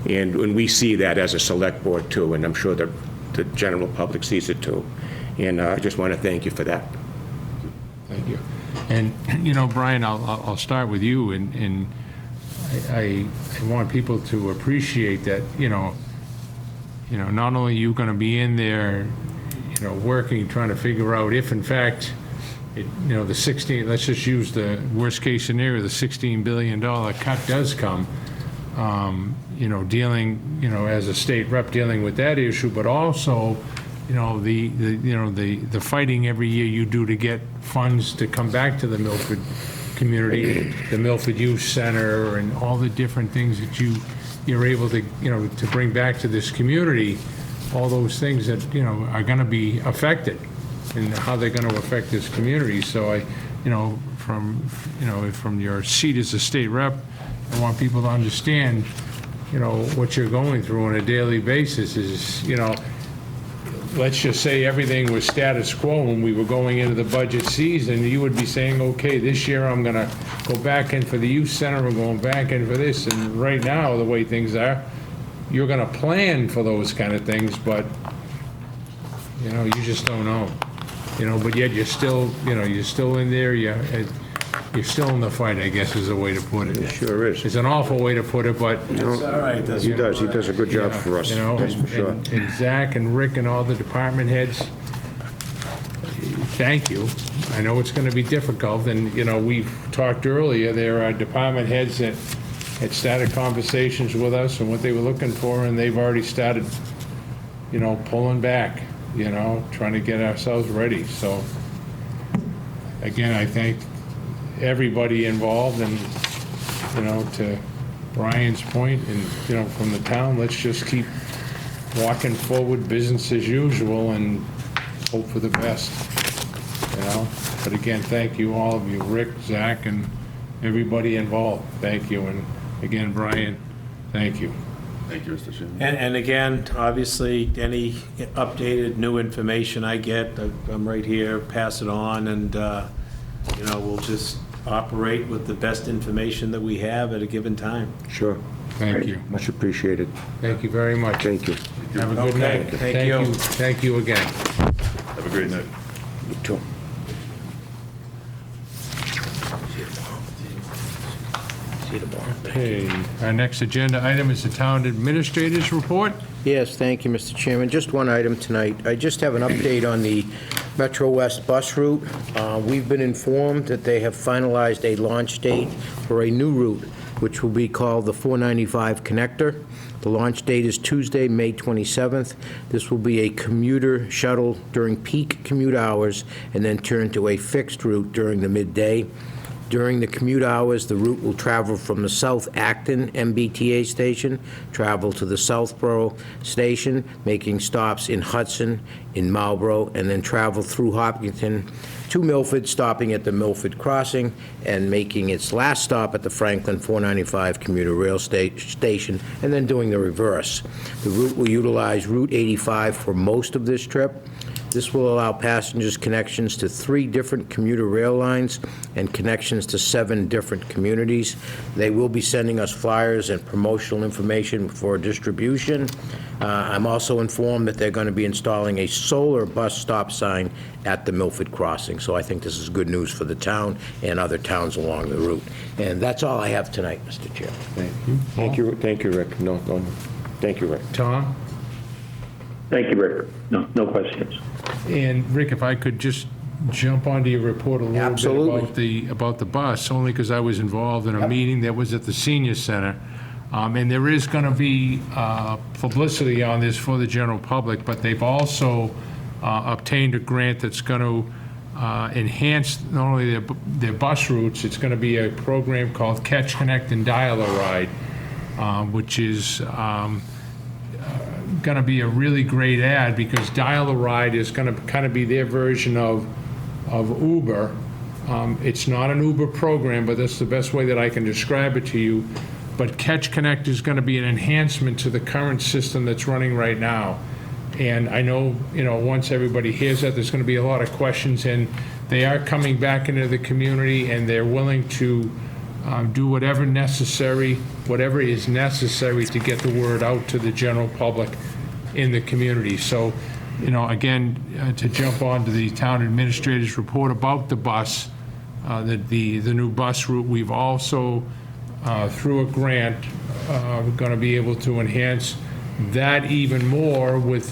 and we see that as a select board, too, and I'm sure the general public sees it, too. And I just want to thank you for that. Thank you. And, you know, Brian, I'll start with you, and I want people to appreciate that, you know, not only you going to be in there, you know, working, trying to figure out if, in fact, you know, the 16, let's just use the worst-case scenario, the $16 billion cut does come, you know, dealing, you know, as a state rep, dealing with that issue, but also, you know, the fighting every year you do to get funds to come back to the Milford community, the Milford Youth Center, and all the different things that you're able to, you know, to bring back to this community, all those things that, you know, are going to be affected and how they're going to affect this community. So you know, from your seat as a state rep, I want people to understand, you know, what you're going through on a daily basis is, you know, let's just say everything was status quo when we were going into the budget season, you would be saying, okay, this year I'm going to go back in for the youth center, I'm going back in for this, and right now, the way things are, you're going to plan for those kind of things, but, you know, you just don't know. You know, but yet you're still, you know, you're still in there, you're still in the fight, I guess is the way to put it. It sure is. It's an awful way to put it, but, It's all right. He does a good job for us, you know, that's for sure. and Zach and Rick and all the department heads, thank you. I know it's going to be difficult, and, you know, we've talked earlier, there are department heads that had started conversations with us and what they were looking for, and they've already started, you know, pulling back, you know, trying to get ourselves ready. So, again, I thank everybody involved, and, you know, to Brian's point, and, you know, from the town, let's just keep walking forward, business as usual, and hope for the best, you know? But again, thank you, all of you, Rick, Zach, and everybody involved. Thank you. And again, Brian, thank you. Thank you, Mr. Chairman. And again, obviously, any updated new information I get, I'm right here, pass it on, and, you know, we'll just operate with the best information that we have at a given time. Sure. Thank you. Much appreciated. Thank you very much. Thank you. Have a good Okay, night. thank you. Thank you again. Have a great night. You too. See you tomorrow. Okay, our next agenda item is the town administrator's report. Yes, thank you, Mr. Chairman. Just one item tonight. I just have an update on the Metro West bus route. We've been informed that they have finalized a launch date for a new route, which will be called the 495 Connector. The launch date is Tuesday, May 27th. This will be a commuter shuttle during peak commute hours and then turn to a fixed route during the midday. During the commute hours, the route will travel from the South Acton MBTA station, travel to the Southborough station, making stops in Hudson, in Marlborough, and then travel through Hopkinton to Milford, stopping at the Milford Crossing, and making its last stop at the Franklin 495 commuter rail station, and then doing the reverse. The route will utilize Route 85 for most of this trip. This will allow passengers connections to 3 different commuter rail lines and connections to 7 different communities. They will be sending us flyers and promotional information for distribution. I'm also informed that they're going to be installing a solar bus stop sign at the Milford Crossing, so I think this is good news for the town and other towns along the route. And that's all I have tonight, Mr. Chairman. Thank you, Rick. No, thank you, Rick. Tom? Thank you, Rick. No questions. And Rick, if I could just jump onto your report a little Absolutely. bit about the bus, only because I was involved in a meeting that was at the senior center. And there is going to be publicity on this for the general public, but they've also obtained a grant that's going to enhance not only their bus routes, it's going to be a program called Catch, Connect, and Dial-A-Ride, which is going to be a really great ad, because Dial-A-Ride is going to kind of be their version of Uber. It's not an Uber program, but that's the best way that I can describe it to you. But Catch Connect is going to be an enhancement to the current system that's running right now. And I know, you know, once everybody hears that, there's going to be a lot of questions, and they are coming back into the community, and they're willing to do whatever is necessary to get the word out to the general public in the community. So, you know, again, to jump on to the town administrator's report about the bus, the new bus route. We've also, through a grant, going to be able to enhance that even more with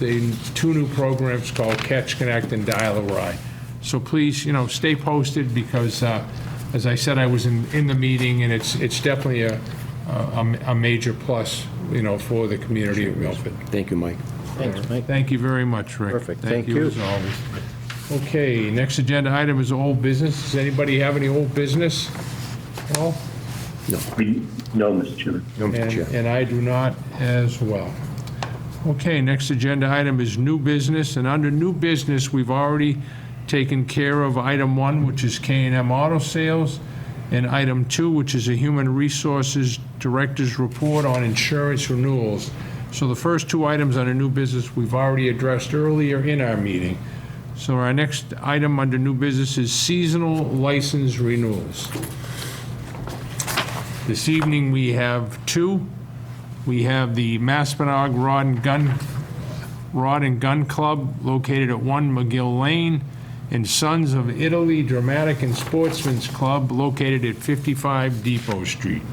two new programs called Catch, Connect, and Dial-A-Ride. So please, stay posted because, as I said, I was in the meeting, and it's definitely a major plus, for the community of Milford. Thank you, Mike. Thanks, Mike. Thank you very much, Rick. Perfect. Thank you. as always. Okay, next agenda item is old business. Does anybody have any old business? Paul? No, Mr. Chairman. No, Mr. Chair. And I do not as well. Okay, next agenda item is new business, and under new business, we've already taken care of item 1, which is K&M Auto Sales, and item 2, which is a Human Resources Director's Report on Insurance Renewals. So the first 2 items under new business, we've already addressed earlier in our meeting. So our next item under new business is seasonal license renewals. This evening, we have 2. We have the Maspinock Rod and Gun Club located at 1 McGill Lane, and Sons of Italy Dramatic and Sportsman's Club located at 55 Depot Street.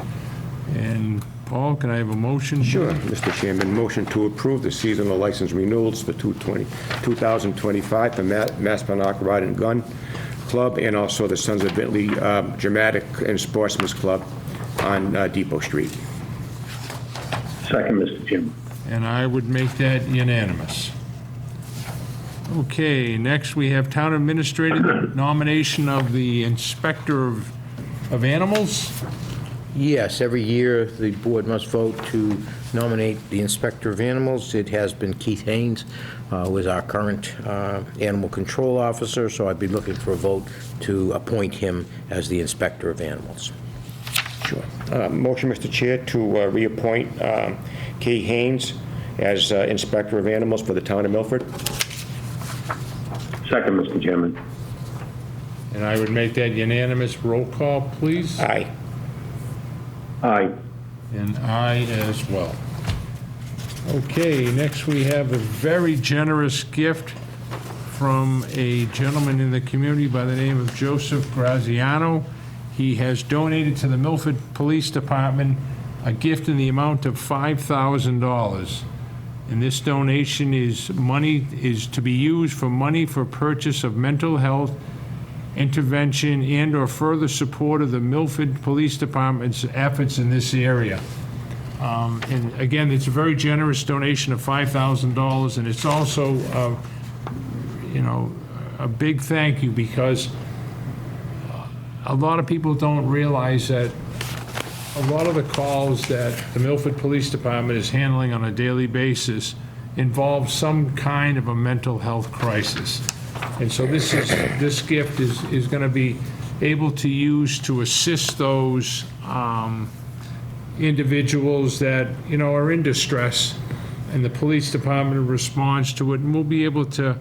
And Paul, can I have a motion? Sure, Mr. Chairman. Motion to approve the seasonal license renewals for 2025 for Maspinock Rod and Gun Club and also the Sons of Italy Dramatic and Sportsman's Club on Depot Street. Second, Mr. Chairman. And I would make that unanimous. Okay, next we have Town Administrator nomination of the Inspector of Animals. Yes, every year, the board must vote to nominate the Inspector of Animals. It has been Keith Haynes, who is our current Animal Control Officer, so I'd be looking for a vote to appoint him as the Inspector of Animals. Sure. Motion, Mr. Chair, to reappoint Kay Haynes as Inspector of Animals for the Town of Milford. Second, Mr. Chairman. And I would make that unanimous. Roll call, please. Aye. Aye. And I as well. Okay, next we have a very generous gift from a gentleman in the community by the name of Joseph Graziano. He has donated to the Milford Police Department a gift in the amount of $5,000. And this donation is to be used for money for purchase of mental health intervention and/or further support of the Milford Police Department's efforts in this area. And again, it's a very generous donation of $5,000, and it's also, a big thank you, because a lot of people don't realize that a lot of the calls that the Milford Police Department is handling on a daily basis involve some kind of a mental health crisis. And so this gift is going to be able to use to assist those individuals that, are in distress, and the police department responds to it, and we'll be able to,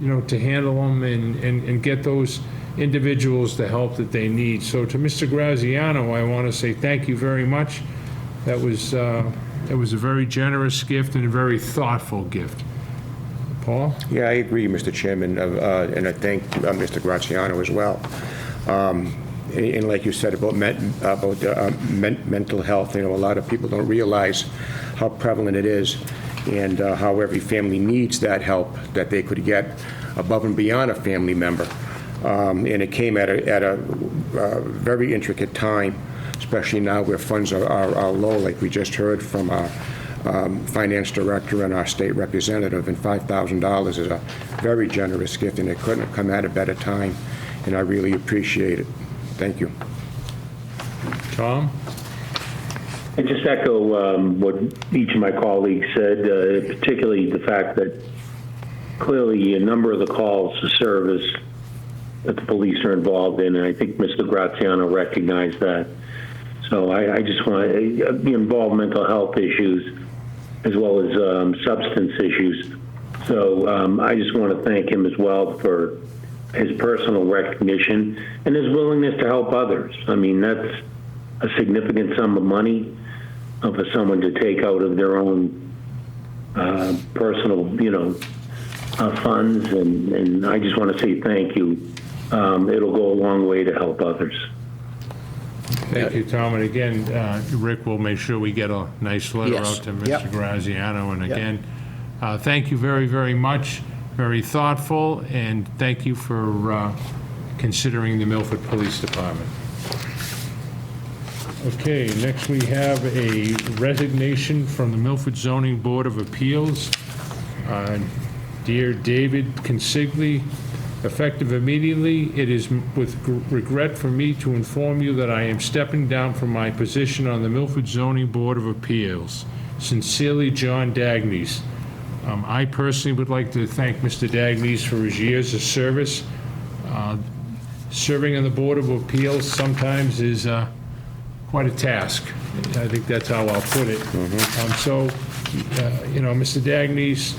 to handle them and get those individuals the help that they need. So to Mr. Graziano, I want to say thank you very much. That was a very generous gift and a very thoughtful gift. Paul? Yeah, I agree, Mr. Chairman, and I thank Mr. Graziano as well. And like you said about mental health, a lot of people don't realize how prevalent it is, and how every family needs that help that they could get above and beyond a family member. And it came at a very intricate time, especially now where funds are low, like we just heard from our finance director and our state representative, and $5,000 is a very generous gift, and it couldn't have come at a better time, and I really appreciate it. Thank you. Tom? I just echo what each of my colleagues said, particularly the fact that clearly a number of the calls to service that the police are involved in, and I think Mr. Graziano recognized that. So I just want to be involved in mental health issues as well as substance issues. So I just want to thank him as well for his personal recognition and his willingness to help others. I mean, that's a significant sum of money for someone to take out of their own personal, funds. And I just want to say thank you it'll go a long way to help others. Thank you, Tom. And again, Rick will make sure we get a nice letter Yes. out to Yep. Mr. Graziano. And again, thank you very, very much. Very thoughtful, and thank you for considering the Milford Police Department. Okay, next we have a resignation from the Milford Zoning Board of Appeals. Dear David Consigli, effective immediately, it is with regret for me to inform you that I am stepping down from my position on the Milford Zoning Board of Appeals. Sincerely, John Dagnes. I personally would like to thank Mr. Dagnes for his years of service. Serving on the Board of Appeals sometimes is quite a task. I think that's how I'll put it. Mr. Dagnes,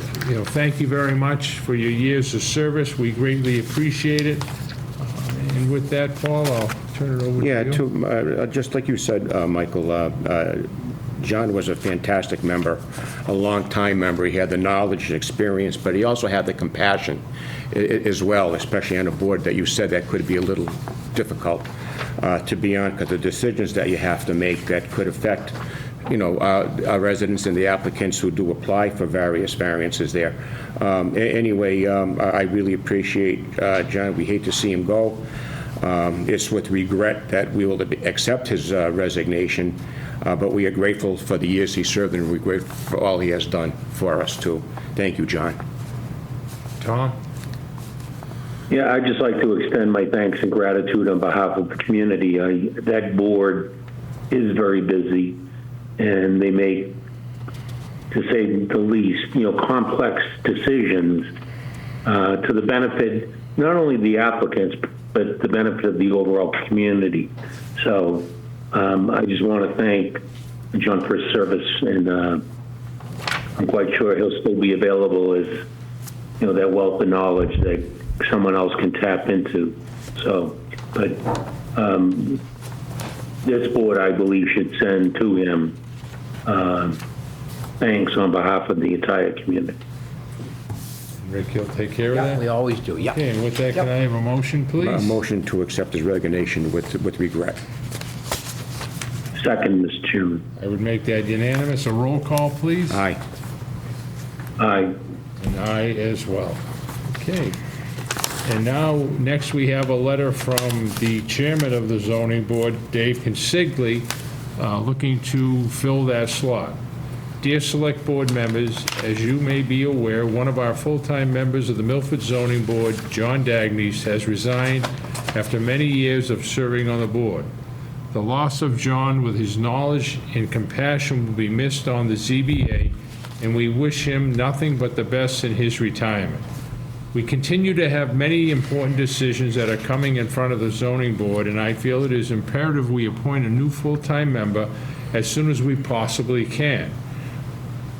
thank you very much for your years of service. We greatly appreciate it. And with that, Paul, I'll turn it over to you. Just like you said, Michael, John was a fantastic member, a long-time member. He had the knowledge and experience, but he also had the compassion as well, especially on a board that you said that could be a little difficult to be on, because the decisions that you have to make that could affect, our residents and the applicants who do apply for various variances there. Anyway, I really appreciate John. We hate to see him go. It's with regret that we will accept his resignation, but we are grateful for the years he served, and we're grateful for all he has done for us, too. Thank you, John. Tom? Yeah, I'd just like to extend my thanks and gratitude on behalf of the community. That board is very busy, and they make, to say the least, complex decisions to the benefit, not only the applicants, but the benefit of the overall community. So I just want to thank John for his service, and I'm quite sure he'll still be available as, that wealth of knowledge that someone else can tap into. So, but this board, I believe, should send to him thanks on behalf of the entire community. Rick, you'll take care of Yeah, that? we always do, yeah. Okay, and with that, can I have a motion, A please? motion to accept his resignation with regret. Second, Mr. Chairman. I would make that unanimous. A roll call, please? Aye. Aye. And I as well. Okay. And now, next we have a letter from the chairman of the zoning board, Dave Consigli, looking to fill that slot. Dear Select Board members, as you may be aware, one of our full-time members of the Milford Zoning Board, John Dagnes, has resigned after many years of serving on the board. The loss of John, with his knowledge and compassion, will be missed on the ZBA, and we wish him nothing but the best in his retirement. We continue to have many important decisions that are coming in front of the zoning board, and I feel it is imperative we appoint a new full-time member as soon as we possibly can.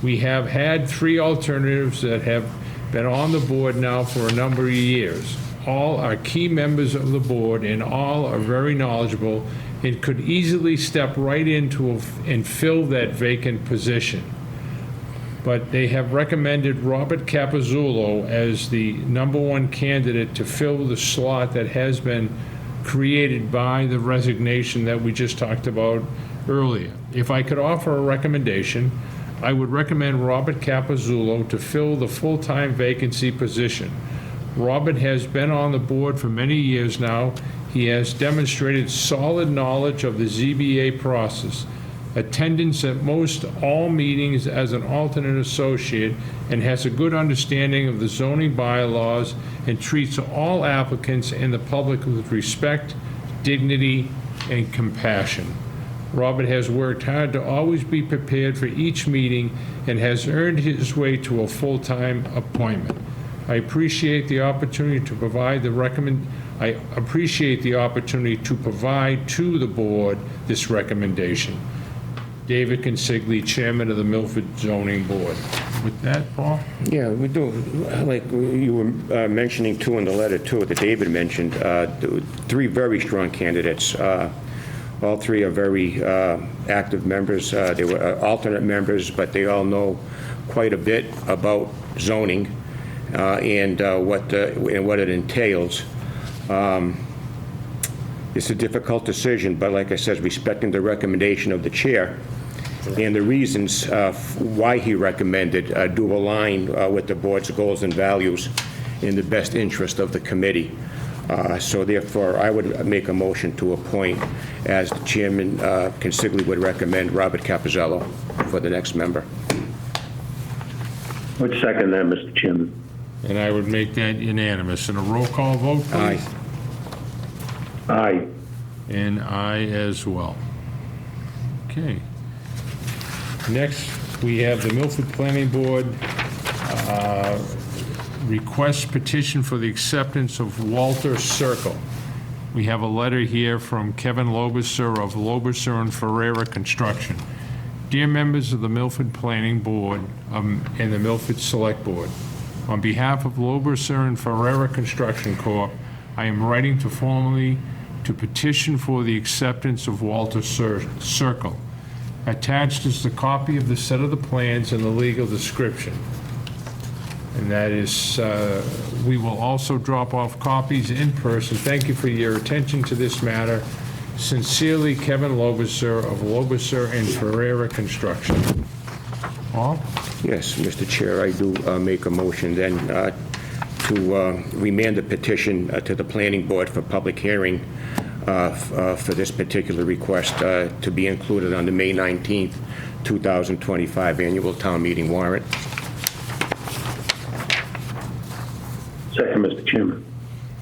We have had 3 alternatives that have been on the board now for a number of years. All are key members of the board, and all are very knowledgeable and could easily step right into and fill that vacant position. But they have recommended Robert Capizzulo as the #1 candidate to fill the slot that has been created by the resignation that we just talked about earlier. If I could offer a recommendation, I would recommend Robert Capizzulo to fill the full-time vacancy position. Robert has been on the board for many years now. He has demonstrated solid knowledge of the ZBA process, attendance at most all meetings as an alternate associate, and has a good understanding of the zoning bylaws, and treats all applicants and the public with respect, dignity, and compassion. Robert has worked hard to always be prepared for each meeting and has earned his way to a full-time appointment. I appreciate the opportunity to provide to the board this recommendation. David Consigli, Chairman of the Milford Zoning Board. With that, Paul? Yeah, we do, like you were mentioning too in the letter too, that David mentioned, 3 very strong candidates. All 3 are very active members. They were alternate members, but they all know quite a bit about zoning and what it entails. It's a difficult decision, but like I said, respecting the recommendation of the chair and the reasons why he recommended do align with the board's goals and values in the best interest of the committee. So therefore, I would make a motion to appoint, as the chairman consigliere would recommend, Robert Capizzello for the next member. Would second that, Mr. Chairman. And I would make that unanimous. And a roll call vote, please? Aye. Aye. And I as well. Okay. Next, we have the Milford Planning Board request petition for the acceptance of Walter Circle. We have a letter here from Kevin Lobiser of Lobiser and Ferreira Construction. Dear members of the Milford Planning Board and the Milford Select Board, on behalf of Lobiser and Ferreira Construction Corp., I am writing to formally to petition for the acceptance of Walter Circle. Attached is the copy of the set of the plans and the legal description. And that is, we will also drop off copies in person. Thank you for your attention to this matter. Sincerely, Kevin Lobiser of Lobiser and Ferreira Construction. Paul? Yes, Mr. Chair, I do make a motion then to remand the petition to the planning board for public hearing for this particular request to be included on the May 19th, 2025 annual town meeting warrant. Second, Mr. Chairman.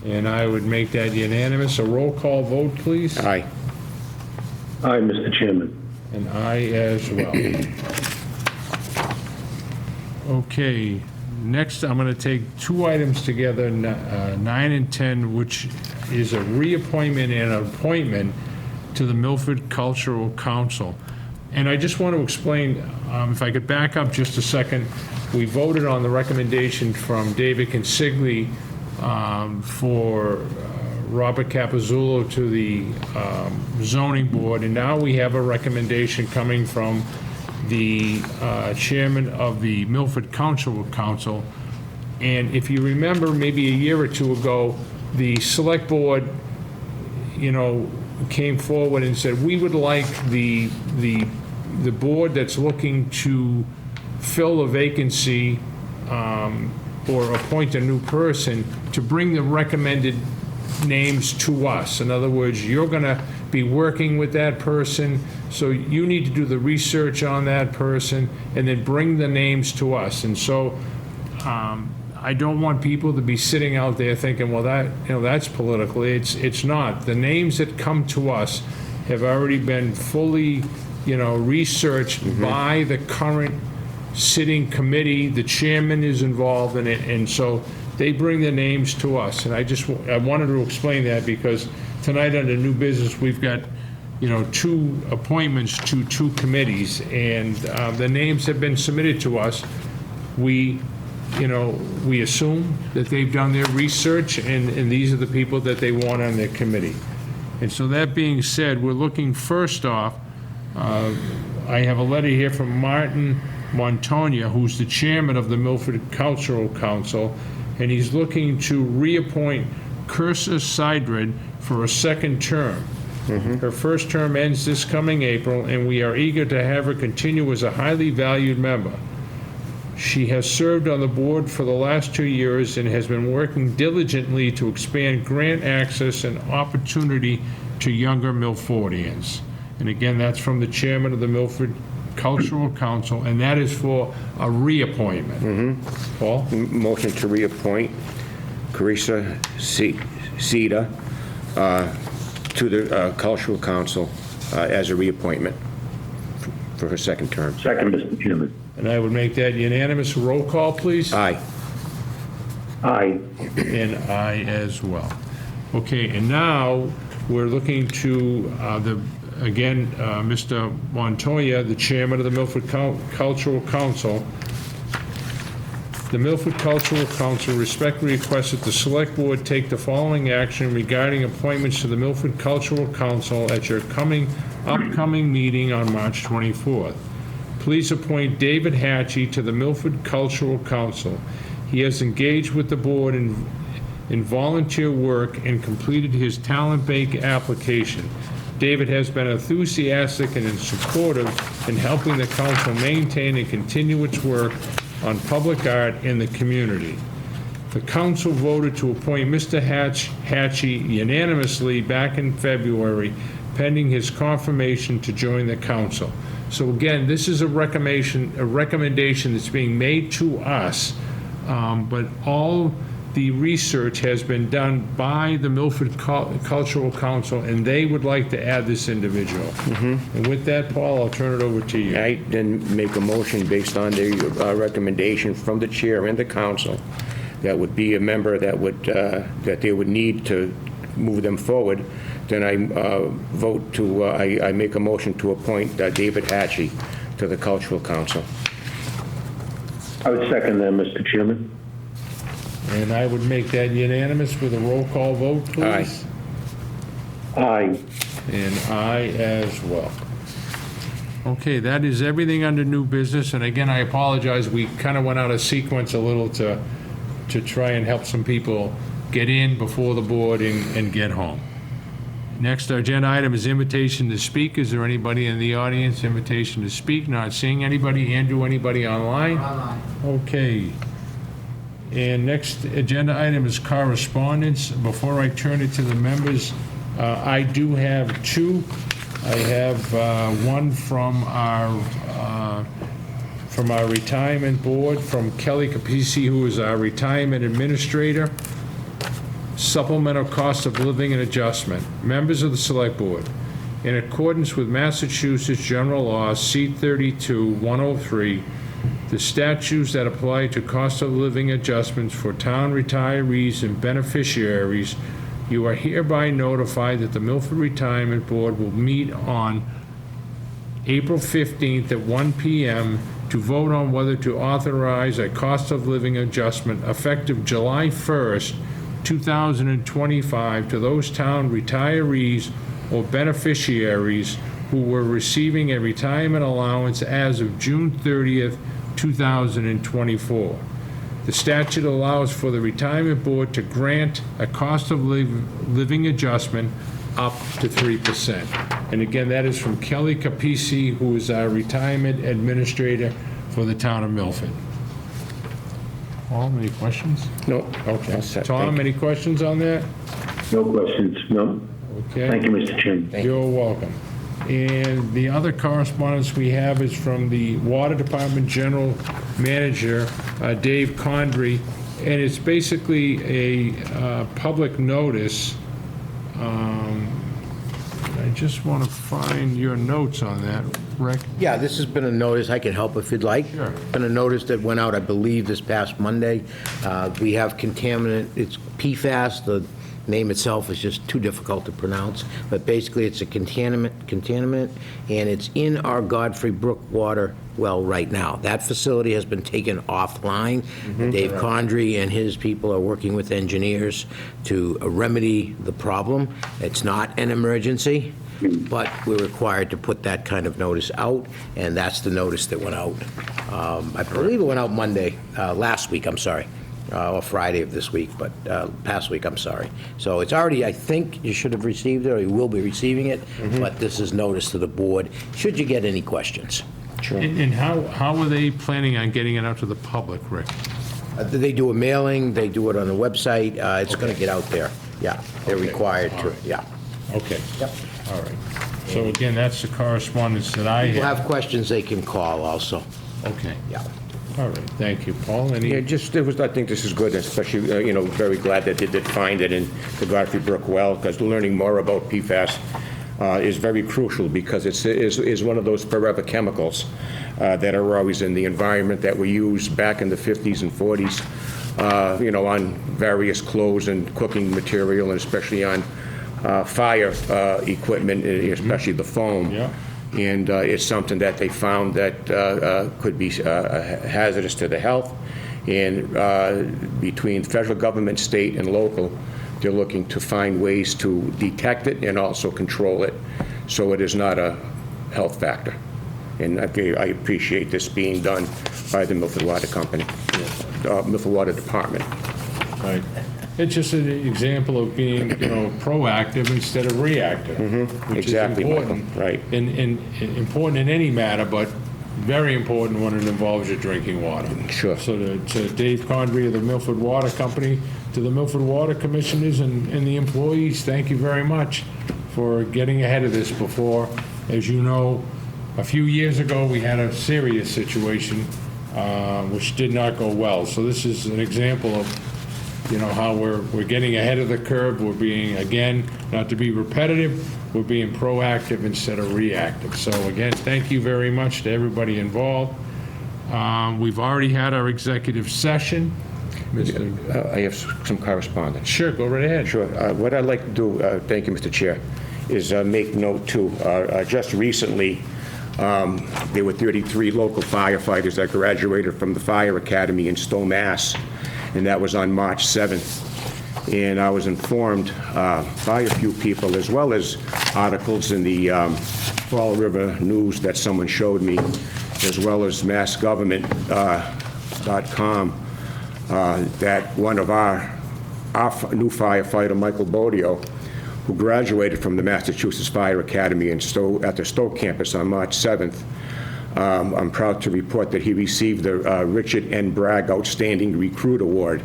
And I would make that unanimous. A roll call vote, please. Aye. Aye, Mr. Chairman. And I as well. Okay, next I'm going to take two items together, 9 and 10, which is a reappointment and an appointment to the Milford Cultural Council. And I just want to explain, if I could back up just a second, we voted on the recommendation from David Consigli for Robert Capizzulo to the zoning board, and now we have a recommendation coming from the chairman of the Milford Cultural Council. And if you remember, maybe a year or two ago, the select board, came forward and said, we would like the board that's looking to fill a vacancy or appoint a new person to bring the recommended names to us. In other words, you're going to be working with that person, so you need to do the research on that person and then bring the names to us. And so I don't want people to be sitting out there thinking, well, that's political. It's not. The names that come to us have already been fully, researched by the current sitting committee. The chairman is involved in it, and so they bring the names to us. And I wanted to explain that because tonight under new business, we've got, two appointments to two committees, and the names have been submitted to us. We assume that they've done their research, and these are the people that they want on their committee. And so that being said, we're looking first off, I have a letter here from Martin Montoya, who's the chairman of the Milford Cultural Council, and he's looking to reappoint Kirsa Seidred for a second term. Her first term ends this coming April, and we are eager to have her continue as a highly valued member. She has served on the board for the last 2 years and has been working diligently to expand grant access and opportunity to younger Milfordians. And again, that's from the chairman of the Milford Cultural Council, and that is for a reappointment. Paul? Motion to reappoint Carissa Cedar to the Cultural Council as a reappointment for her second term. Second, Mr. Chairman. And I would make that unanimous. Roll call, please. Aye. Aye. And I as well. Okay, and now we're looking to Mr. Montoya, the chairman of the Milford Cultural Council. The Milford Cultural Council respectfully requests that the Select Board take the following action regarding appointments to the Milford Cultural Council at your upcoming meeting on March 24th. Please appoint David Hatchie to the Milford Cultural Council. He has engaged with the board in volunteer work and completed his Talent Bank application. David has been enthusiastic and supportive in helping the council maintain and continue its work on public art in the community. The council voted to appoint Mr. Hatchie unanimously back in February, pending his confirmation to join the council. So again, this is a recommendation that's being made to us, but all the research has been done by the Milford Cultural Council, and they would like to add this individual. And with that, Paul, I'll turn it over to you. I then make a motion based on the recommendation from the chair and the council that would be a member that would, that they would need to move them forward. Then I vote to, I make a motion to appoint David Hatchie to the Cultural Council. I would second that, Mr. Chairman. And I would make that unanimous with a roll call vote, please. Aye. And I as well. Okay, that is everything under new business, and again, I apologize, we kind of went out of sequence a little to try and help some people get in before the board and get home. Next, our agenda item is invitation to speak. Is there anybody in the audience, invitation to speak? Not seeing anybody. Andrew, anybody online? Online. Okay. And next agenda item is correspondence. Before I turn it to the members, I do have two. I have one from our retirement board, from Kelly Capisi, who is our retirement administrator. Supplemental cost of living and adjustment. Members of the Select Board, in accordance with Massachusetts General Law C-32-103, the statutes that apply to cost of living adjustments for town retirees and beneficiaries, you are hereby notified that the Milford Retirement Board will meet on April 15th at 1 p.m. to vote on whether to authorize a cost of living adjustment effective July 1st, 2025 to those town retirees or beneficiaries who were receiving a retirement allowance as of June 30th, 2024. The statute allows for the retirement board to grant a cost of living adjustment up to 3%. And again, that is from Kelly Capisi, who is our retirement administrator for the town of Milford. Paul, any questions? No. Okay. All set. Tom, Thank you. any questions on that? No questions, no. Okay. Thank you, Mr. Chairman. You're welcome. And the other correspondence we have is from the Water Department General Manager, Dave Condry, and it's basically a public notice. I just want to find your notes on that, Rick. Yeah, this has been a notice, I can help if you'd like. Sure. Been a notice that went out, I believe, this past Monday. We have contaminant, it's PFAS, the name itself is just too difficult to pronounce, but basically it's a contaminant, and it's in our Godfrey Brook water well right now. That facility has been taken offline. Dave Condry and his people are working with engineers to remedy the problem. It's not an emergency, but we're required to put that kind of notice out, and that's the notice that went out. I believe it went out Monday, last week, I'm sorry. Or Friday of this week, but past week, I'm sorry. So it's already, I think you should have received it, or you will be receiving it, but this is notice to the board, should you get any questions. Sure. And how are they planning on getting it out to the public, Rick? They do a mailing, they do it on the website, it's going to get out there. Yeah, they're Okay. required All to, right. yeah. Okay. Yep. All right. So again, that's the correspondence that I If you have. have questions, they can call also. Okay. Yeah. All right. Thank you, Paul. Yeah, Any? just, I think this is good, especially, very glad that they did find it in the Godfrey Brook well, because learning more about PFAS is very crucial, because it's one of those forever chemicals that are always in the environment that were used back in the 50s and 40s, on various clothes and cooking material, and especially on fire equipment, especially the foam. Yeah. And it's something that they found that could be hazardous to the health. And between federal government, state, and local, they're looking to find ways to detect it and also control it, so it is not a health factor. And I appreciate this being done by the Milford Water Company, Milford Water Department. Right. it's just an example of being, proactive instead of reactive. Which is Exactly, Michael, important. right. And important in any matter, but very important when it involves your drinking water. Sure. So to Dave Condrey of the Milford Water Company, to the Milford Water Commissioners and the employees, thank you very much for getting ahead of this before. As you know, a few years ago, we had a serious situation which did not go well. So this is an example of, how we're getting ahead of the curve. We're being, again, not to be repetitive, we're being proactive instead of reactive. So again, thank you very much to everybody involved. We've already had our executive session. Mr. I have some correspondence. Sure, go right ahead. Sure. What I'd like to do, thank you, Mr. Chair, is make note too, just recently, there were 33 local firefighters that graduated from the Fire Academy in Stowe, Mass., and that was on March 7th. And I was informed by a few people, as well as articles in the Fall River News that someone showed me, as well as massgovernment.com, that one of our new firefighter, Michael Bodio, who graduated from the Massachusetts Fire Academy at the Stowe campus on March 7th, I'm proud to report that he received the Richard N. Bragg Outstanding Recruit Award.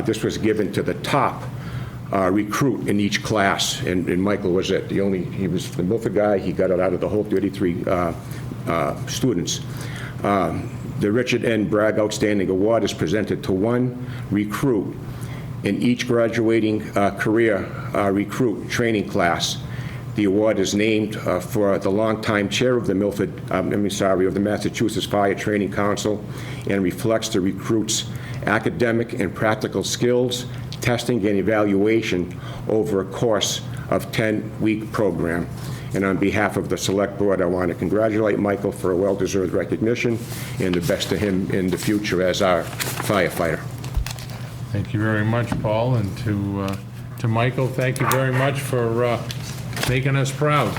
This was given to the top recruit in each class, and Michael was it. He was the Milford guy. He got it out of the whole 33 students. The Richard N. Bragg Outstanding Award is presented to one recruit in each graduating career recruit training class. The award is named for the longtime chair of the of the Massachusetts Fire Training Council, and reflects the recruit's academic and practical skills, testing and evaluation over a course of 10-week program. And on behalf of the Select Board, I want to congratulate Michael for a well-deserved recognition, and the best to him in the future as our firefighter. Thank you very much, Paul, and to Michael, thank you very much for making us proud.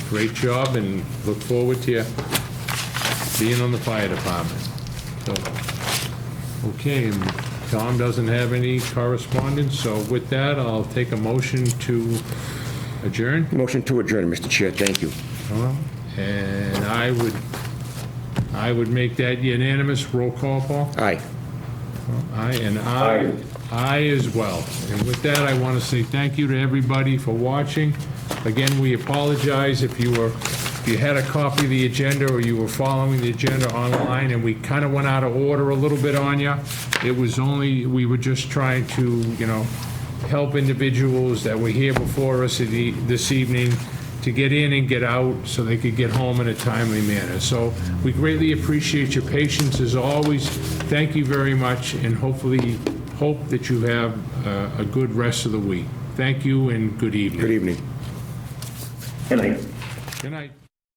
Great job, and look forward to you being on the fire department. So, okay, and Tom doesn't have any correspondence, so with that, I'll take a motion to adjourn. Motion to adjourn, Mr. Chair. Thank you. And I would make that unanimous. Roll call, Paul? Aye. Aye, and aye as well. And with that, I want to say thank you to everybody for watching. Again, we apologize if you had a copy of the agenda or you were following the agenda online and we kind of went out of order a little bit on you. We were just trying to, help individuals that were here before us this evening to get in and get out so they could get home in a timely manner. So we greatly appreciate your patience as always. Thank you very much, and hopefully hope that you have a good rest of the week. Thank you and good evening. Good evening. Good night. Good night.